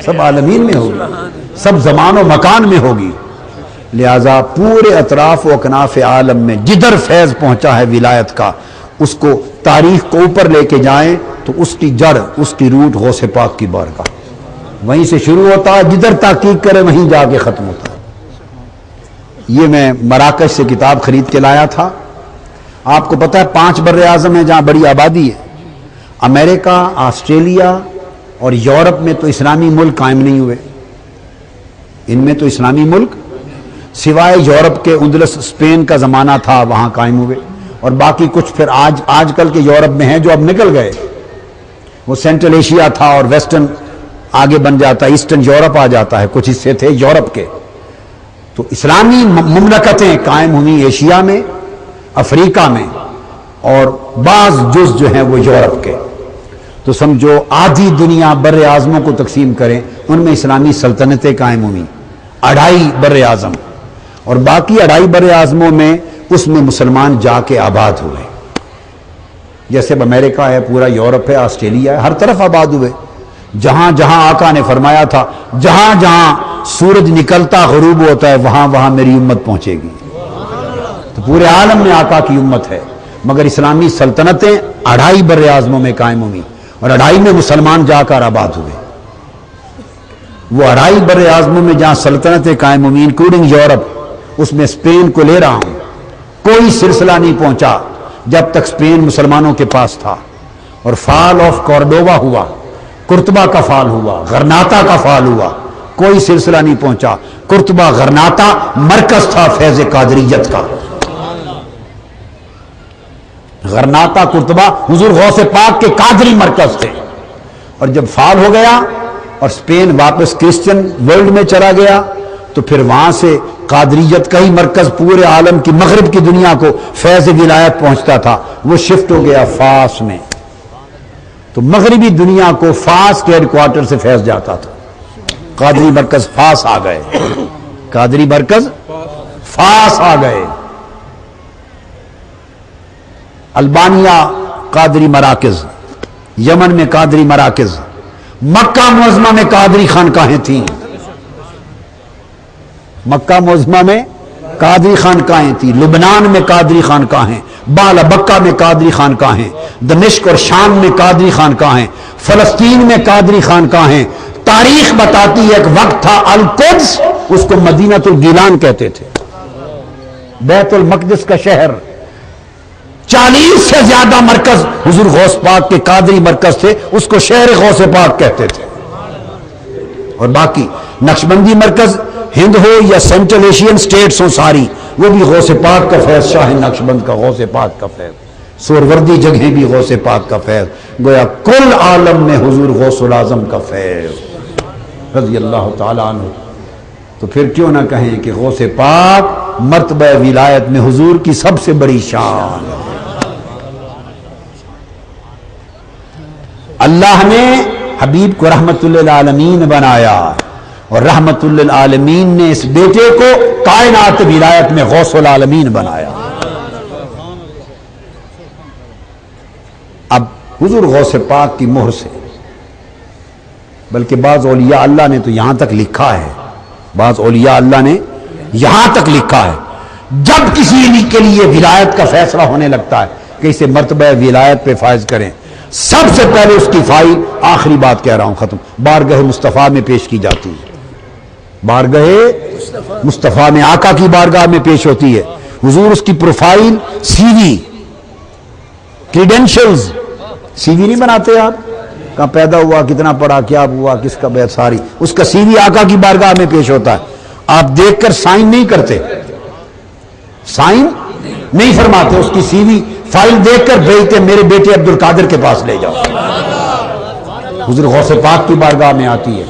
سب عالمین میں ہوگی، سب زمان و مکان میں ہوگی۔ لہذا پورے اطراف و اکناف عالم میں جدھر فیض پہنچا ہے ولایت کا، اس کو تاریخ کو اوپر لے کے جائیں تو اس کی جڑ، اس کی روٹ غوث پاک کی بارگاہ، وہیں سے شروع ہوتا ہے، جدھر تحقیق کرے وہیں جا کے ختم ہوتا ہے۔ یہ میں مراکش سے کتاب خرید کے لایا تھا۔ آپ کو پتہ ہے 5 بر اعظم ہیں جہاں بڑی آبادی ہے، امریکہ، آسٹریلیا اور یورپ میں تو اسلامی ملک قائم نہیں ہوئے، ان میں تو اسلامی ملک سوائے یورپ کے اندلس اسپین کا زمانہ تھا وہاں قائم ہوئے، اور باقی کچھ پھر آج کل کے یورپ میں ہیں جو اب نکل گئے، وہ سینٹرل ایشیا تھا اور ویسٹرن آگے بن جاتا، ایسٹرن یورپ آ جاتا ہے، کچھ حصے تھے یورپ کے۔ تو اسلامی مملکتیں قائم ہوئی ایشیا میں، افریقہ میں، اور بعض جز جو ہیں وہ یورپ کے. تو سمجھو آدھی دنیا بر اعظموں کو تقسیم کریں، ان میں اسلامی سلطنتیں قائم ہوئی 2.5 بر اعظم، اور باقی 2.5 بر اعظموں میں اس میں مسلمان جا کے آباد ہوئے. جیسے اب امریکہ ہے، پورا یورپ ہے، آسٹریلیا ہے، ہر طرف آباد ہوئے. جہاں جہاں آقا نے فرمایا تھا جہاں جہاں سورج نکلتا غروب ہوتا ہے وہاں وہاں میری امت پہنچے گی. تو پورے عالم میں آقا کی امت ہے، مگر اسلامی سلطنتیں 2.5 بر اعظموں میں قائم ہوئی، اور 2.5 میں مسلمان جا کر آباد ہوئے. وہ 2.5 بر اعظموں میں جہاں سلطنتیں قائم ہوئی انکلوڈنگ یورپ، اس میں اسپین کو لے رہا ہوں، کوئی سلسلہ نہیں پہنچا جب تک اسپین مسلمانوں کے پاس تھا. اور فال آف کورڈووا ہوا، قرطبہ کا فال ہوا، غرناطہ کا فال ہوا، کوئی سلسلہ نہیں پہنچا. قرطبہ غرناطہ مرکز تھا فیض قادریت کا. غرناطہ قرطبہ حضور غوث پاک کے قادری مرکز تھے. اور جب فال ہو گیا اور اسپین واپس کرسچن ورلڈ میں چلا گیا تو پھر وہاں سے قادریت کا ہی مرکز پورے عالم کی مغرب کی دنیا کو فیض ولایت پہنچتا تھا، وہ شفٹ ہو گیا فاس میں. تو مغربی دنیا کو فاس کے ہیڈ کوارٹر سے فیض جاتا تھا. قادری مرکز فاس آ گئے، قادری مرکز فاس آ گئے. البانیہ قادری مراکز، یمن میں قادری مراکز، مکہ معظمہ میں قادری خانقاہیں تھیں. مکہ معظمہ میں قادری خانقاہیں تھیں، لبنان میں قادری خانقاہیں، بالا بکہ میں قادری خانقاہیں، دمشق اور شام میں قادری خانقاہیں، فلسطین میں قادری خانقاہیں. تاریخ بتاتی ہے ایک وقت تھا القدس، اس کو مدینہ الگیلان کہتے تھے، بیت المقدس کا شہر. 40 سے زیادہ مرکز حضور غوث پاک کے قادری مرکز تھے، اس کو شہر غوث پاک کہتے تھے. اور باقی نقشبندی مرکز ہند ہو یا سینٹرل ایشین سٹیٹس ہوں ساری، وہ بھی غوث پاک کا فیض، شاہ نقشبند کا غوث پاک کا فیض، سوروردی جگہیں بھی غوث پاک کا فیض. گویا کل عالم میں حضور غوث الاعظم کا فیض رضی اللہ تعالیٰ عنہ. تو پھر کیوں نہ کہیں کہ غوث پاک مرتبہ ولایت میں حضور کی سب سے بڑی شان. اللہ نے حبیب کو رحمت للعالمین بنایا، اور رحمت للعالمین نے اس بیٹے کو کائنات ولایت میں غوث العالمین بنایا. اب حضور غوث پاک کی مہر سے، بلکہ بعض اولیاء اللہ نے تو یہاں تک لکھا ہے، بعض اولیاء اللہ نے یہاں تک لکھا ہے جب کسی کے لیے ولایت کا فیصلہ ہونے لگتا ہے کہ اسے مرتبہ ولایت پہ فائز کریں، سب سے پہلے اس کی فائل، آخری بات کہہ رہا ہوں ختم، بارگاہ مصطفیٰ میں پیش کی جاتی ہے. بارگاہ مصطفیٰ میں، آقا کی بارگاہ میں پیش ہوتی ہے. حضور اس کی پروفائل، سی وی، کریڈینشلز، سی وی نہیں بناتے آپ، کہاں پیدا ہوا، کتنا پڑھا، کیا ہوا، کس کا بیت، ساری اس کا سی وی آقا کی بارگاہ میں پیش ہوتا ہے. آپ دیکھ کر سائن نہیں کرتے، سائن نہیں فرماتے، اس کی سی وی فائل دیکھ کر بھیجتے میرے بیٹے عبد القادر کے پاس لے جاؤ. حضور غوث پاک کی بارگاہ میں آتی ہے،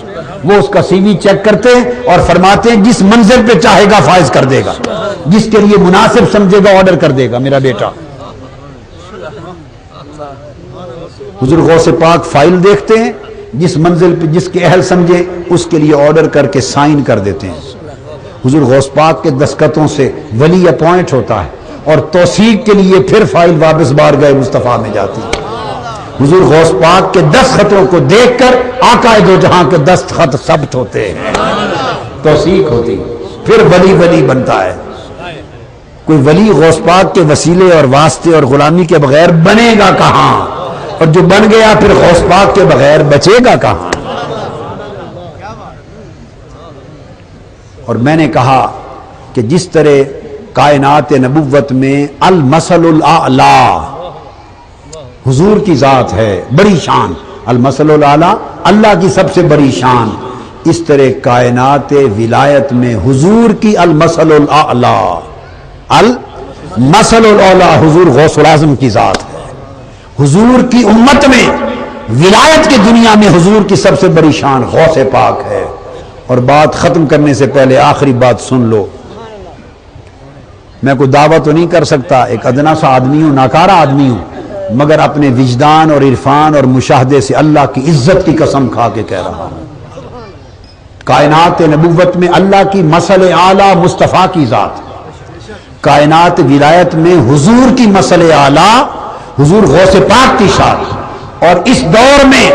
وہ اس کا سی وی چیک کرتے ہیں اور فرماتے ہیں جس منزل پہ چاہے گا فائز کر دے گا، جس کے لیے مناسب سمجھے گا آرڈر کر دے گا میرا بیٹا. حضور غوث پاک فائل دیکھتے ہیں، جس منزل پہ جس کے اہل سمجھے اس کے لیے آرڈر کر کے سائن کر دیتے ہیں. حضور غوث پاک کے دستخطوں سے ولی اپوائنٹ ہوتا ہے، اور توثیق کے لیے پھر فائل واپس بارگاہ مصطفیٰ میں جاتی ہے. حضور غوث پاک کے دستخطوں کو دیکھ کر آقا دو جہاں کے دستخط ثبت ہوتے ہیں، توثیق ہوتی، پھر ولی ولی بنتا ہے. کوئی ولی غوث پاک کے وسیلے اور واسطے اور غلامی کے بغیر بنے گا کہاں، اور جو بن گیا پھر غوث پاک کے بغیر بچے گا کہاں. اور میں نے کہا کہ جس طرح کائنات نبوت میں المثل الاعلی حضور کی ذات ہے، بڑی شان، المثل الاعلی اللہ کی سب سے بڑی شان، اس طرح کائنات ولایت میں حضور کی المثل الاعلی، المثل الاعلی حضور غوث الاعظم کی ذات ہے. حضور کی امت میں ولایت کی دنیا میں حضور کی سب سے بڑی شان غوث پاک ہے. اور بات ختم کرنے سے پہلے آخری بات سن لو. میں کوئی دعویٰ تو نہیں کر سکتا، ایک ادنا سا آدمی ہوں، ناکارہ آدمی ہوں، مگر اپنے وجدان اور عرفان اور مشاہدے سے اللہ کی عزت کی قسم کھا کے کہہ رہا ہوں، کائنات نبوت میں اللہ کی مثل اعلیٰ مصطفیٰ کی ذات، کائنات ولایت میں حضور کی مثل اعلیٰ حضور غوث پاک کی شان، اور اس دور میں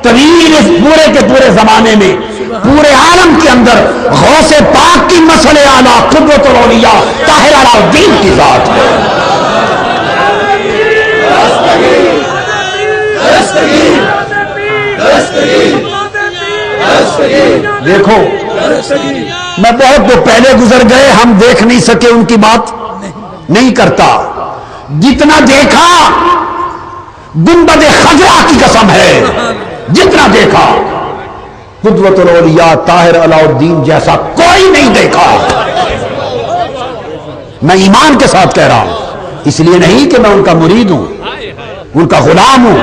طویل اس پورے کے پورے زمانے میں پورے عالم کے اندر غوث پاک کی مثل اعلیٰ قدوۃ الاولیاء طاہر علاء الدین کی ذات ہے۔ دیکھو میں بہت تو پہلے گزر گئے، ہم دیکھ نہیں سکے، ان کی بات نہیں کرتا، جتنا دیکھا گنبد خضرا کی قسم ہے، جتنا دیکھا قدوۃ الاولیاء طاہر علاء الدین جیسا کوئی نہیں دیکھا۔ میں ایمان کے ساتھ کہہ رہا ہوں، اس لیے نہیں کہ میں ان کا مرید ہوں، ان کا غلام ہوں،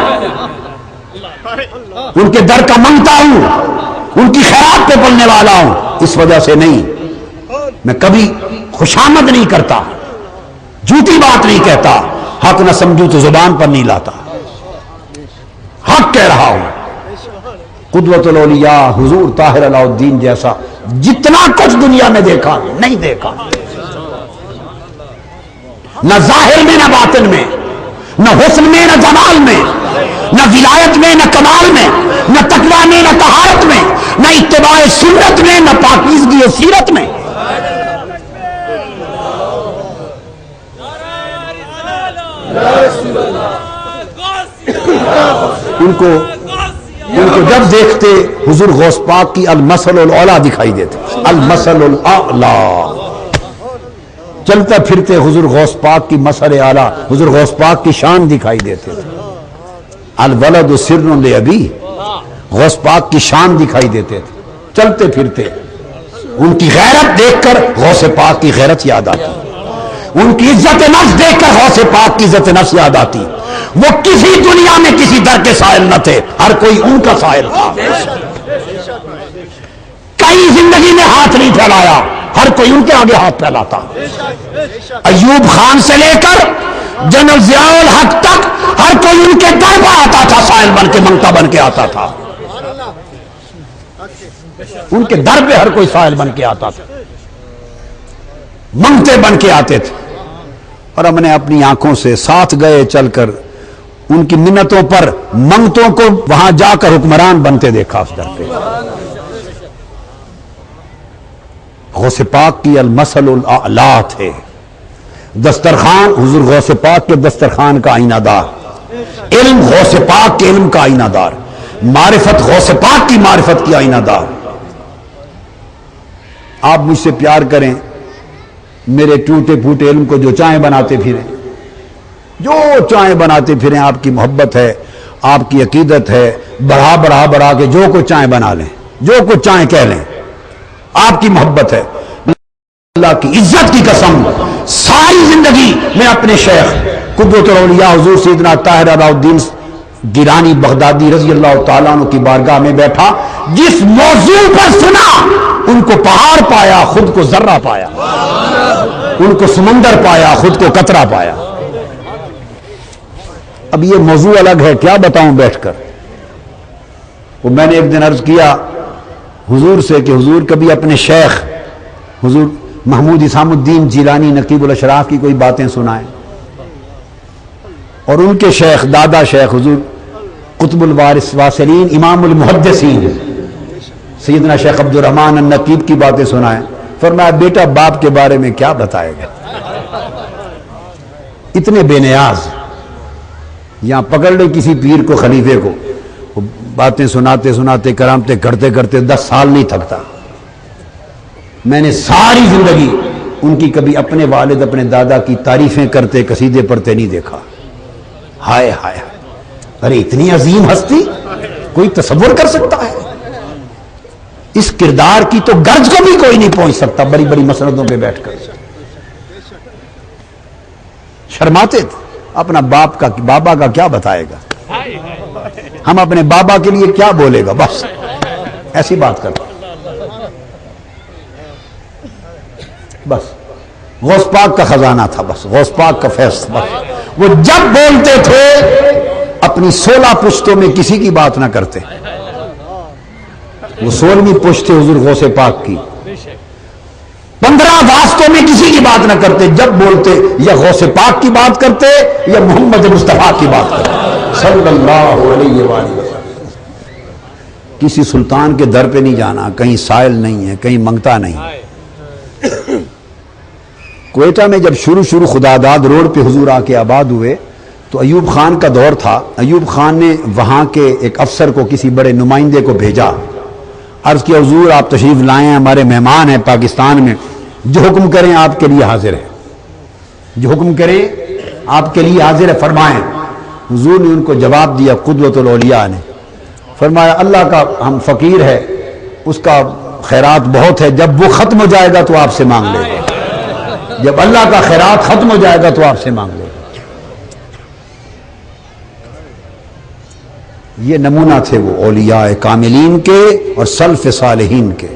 ان کے در کا منگتا ہوں، ان کی خیرات پہ پلنے والا ہوں، اس وجہ سے نہیں، میں کبھی خوشامد نہیں کرتا، جھوٹی بات نہیں کہتا، حق نہ سمجھوں تو زبان پر نہیں لاتا، حق کہہ رہا ہوں۔ قدوۃ الاولیاء حضور طاہر علاء الدین جیسا جتنا کچھ دنیا میں دیکھا نہیں دیکھا، نہ ظاہر میں نہ باطن میں، نہ حسن میں نہ جمال میں، نہ ولایت میں نہ کمال میں، نہ تقویٰ میں نہ طہارت میں، نہ اتباع سنت میں نہ پاکیزگی و سیرت میں۔ ان کو جب دیکھتے حضور غوث پاک کی المثل الاعلیٰ دکھائی دیتے، المثل الاعلیٰ، چلتے پھرتے حضور غوث پاک کی مثل اعلیٰ، حضور غوث پاک کی شان دکھائی دیتے تھے، الولد سر لابی، غوث پاک کی شان دکھائی دیتے تھے، چلتے پھرتے ان کی غیرت دیکھ کر غوث پاک کی غیرت یاد آتی، ان کی عزت نفس دیکھ کر غوث پاک کی عزت نفس یاد آتی۔ وہ کسی دنیا میں کسی در کے سائل نہ تھے، ہر کوئی ان کا سائل تھا، کئی زندگی میں ہاتھ نہیں پھیلایا، ہر کوئی ان کے آگے ہاتھ پھیلاتا، ایوب خان سے لے کر جنرل ضیاء الحق تک ہر کوئی ان کے در پر آتا تھا، سائل بن کے منگتا بن کے آتا تھا، ان کے در پہ ہر کوئی سائل بن کے آتا تھا، منگتے بن کے آتے تھے، اور ہم نے اپنی آنکھوں سے ساتھ گئے چل کر ان کی منتوں پر منگتوں کو وہاں جا کر حکمران بنتے دیکھا اس در پہ۔ غوث پاک کی المثل الاعلیٰ تھے، دسترخوان حضور غوث پاک کے دسترخوان کا آئینہ دار، علم غوث پاک کے علم کا آئینہ دار، معرفت غوث پاک کی معرفت کی آئینہ دار۔ آپ مجھ سے پیار کریں، میرے ٹوٹے پھوٹے علم کو جو چاہیں بناتے پھریں، جو چاہیں بناتے پھریں، آپ کی محبت ہے، آپ کی عقیدت ہے، بڑھا کے جو کچھ چاہیں بنا لیں، جو کچھ چاہیں کہہ لیں، آپ کی محبت ہے، اللہ کی عزت کی قسم ساری زندگی میں اپنے شیخ قدوۃ الاولیاء حضور سیدنا طاہر علاء الدین گیلانی بغدادی رضی اللہ تعالیٰ عنہ کی بارگاہ میں بیٹھا، جس موضوع پر سنا ان کو پہاڑ پایا، خود کو ذرہ پایا، ان کو سمندر پایا، خود کو قطرہ پایا۔ اب یہ موضوع الگ ہے، کیا بتاؤں بیٹھ کر۔ وہ میں نے ایک دن عرض کیا حضور سے کہ حضور کبھی اپنے شیخ حضور محمود اسام الدین جیلانی نقیب الاشراف کی کوئی باتیں سنائیں، اور ان کے شیخ دادا شیخ حضور قطب الوارث واصلین امام المحدثین سیدنا شیخ عبد الرحمن النقیب کی باتیں سنائیں۔ فرمایا بیٹا باپ کے بارے میں کیا بتائے گا، اتنے بے نیاز، یہاں پکڑ لے کسی پیر کو خلیفے کو، باتیں سناتے سناتے کرامتے کرتے کرتے 10 سال نہیں تھکتا۔ میں نے ساری زندگی ان کی کبھی اپنے والد اپنے دادا کی تعریفیں کرتے قصیدے پڑھتے نہیں دیکھا۔ ہائے ہائے، ارے اتنی عظیم ہستی کوئی تصور کر سکتا ہے؟ اس کردار کی تو گرج کو بھی کوئی نہیں پہنچ سکتا، بڑی بڑی مسندوں پہ بیٹھ کر شرماتے تھے۔ اپنا باپ کا بابا کا کیا بتائے گا، ہم اپنے بابا کے لیے کیا بولے گا، بس ایسی بات کرتا، بس غوث پاک کا خزانہ تھا بس، غوث پاک کا فیض بس۔ وہ جب بولتے تھے اپنی 16 پشتوں میں کسی کی بات نہ کرتے، وہ 16ویں پشت تھے حضور غوث پاک کی، 15 واسطوں میں کسی کی بات نہ کرتے، جب بولتے یا غوث پاک کی بات کرتے یا محمد مصطفیٰ کی بات کرتے صلی اللہ علیہ وآلہ وسلم۔ کسی سلطان کے در پہ نہیں جانا، کہیں سائل نہیں ہے، کہیں منگتا نہیں۔ کوئٹہ میں جب شروع خداداد روڈ پہ حضور آ کے آباد ہوئے تو ایوب خان کا دور تھا۔ ایوب خان نے وہاں کے ایک افسر کو، کسی بڑے نمائندے کو بھیجا، عرض کیا حضور آپ تشریف لائے ہیں، ہمارے مہمان ہیں پاکستان میں، جو حکم کریں آپ کے لیے حاضر ہے، جو حکم کریں آپ کے لیے حاضر ہے، فرمائیں۔ حضور نے ان کو جواب دیا، قدوۃ الاولیاء نے فرمایا اللہ کا ہم فقیر ہے، اس کا خیرات بہت ہے، جب وہ ختم ہو جائے گا تو آپ سے مانگ لے گا، جب اللہ کا خیرات ختم ہو جائے گا تو آپ سے مانگ لے گا۔ یہ نمونہ تھے وہ اولیاء کاملین کے اور سلف صالحین کے۔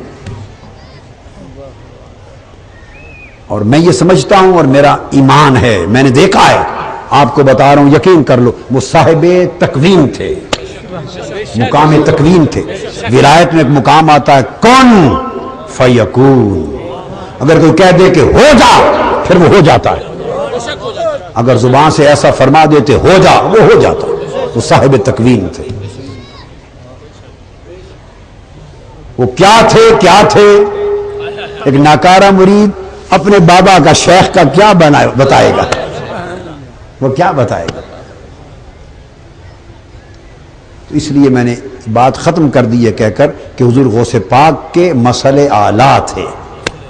اور میں یہ سمجھتا ہوں اور میرا ایمان ہے، میں نے دیکھا ہے، آپ کو بتا رہا ہوں، یقین کر لو، وہ صاحب تکوین تھے، مقام تکوین تھے۔ ولایت میں ایک مقام آتا ہے کن فیکون، اگر کوئی کہہ دے کہ ہو جا پھر وہ ہو جاتا ہے، اگر زبان سے ایسا فرما دیتے ہو جا وہ ہو جاتا، وہ صاحب تکوین تھے۔ وہ کیا تھے ایک ناکارہ مرید اپنے بابا کا، شیخ کا کیا بتائے گا، وہ کیا بتائے گا؟ تو اس لیے میں نے بات ختم کر دی ہے کہہ کر کہ حضور غوث پاک کے مسئلے اعلیٰ تھے،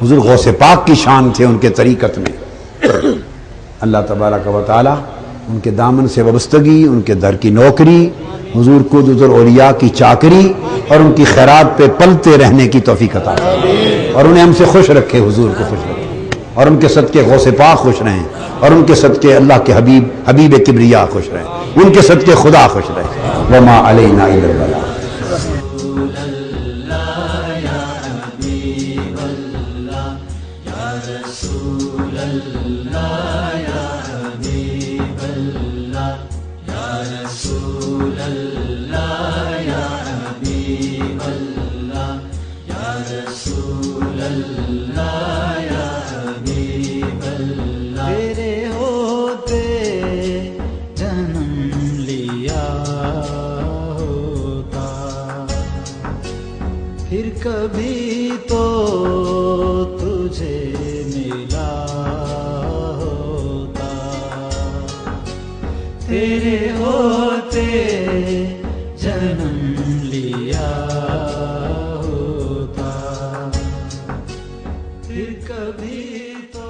حضور غوث پاک کی شان تھے ان کے طریقت میں۔ اللہ تبارک و تعالی ان کے دامن سے وابستگی، ان کے در کی نوکری، حضور کو حضور اولیاء کی چاکری اور ان کی خیرات پہ پلتے رہنے کی توفیق عطا فرمائے، اور انہیں ہم سے خوش رکھے، حضور کو خوش رکھے، اور ان کے صدقے غوث پاک خوش رہیں، اور ان کے صدقے اللہ کے حبیب کبریا خوش رہیں، ان کے صدقے خدا خوش رہے۔ وما علینا الا البلاغ۔ تیرے ہوتے جنم لیا ہوتا، پھر کبھی تو تجھے ملا ہوتا، تیرے ہوتے جنم لیا ہوتا، پھر کبھی تو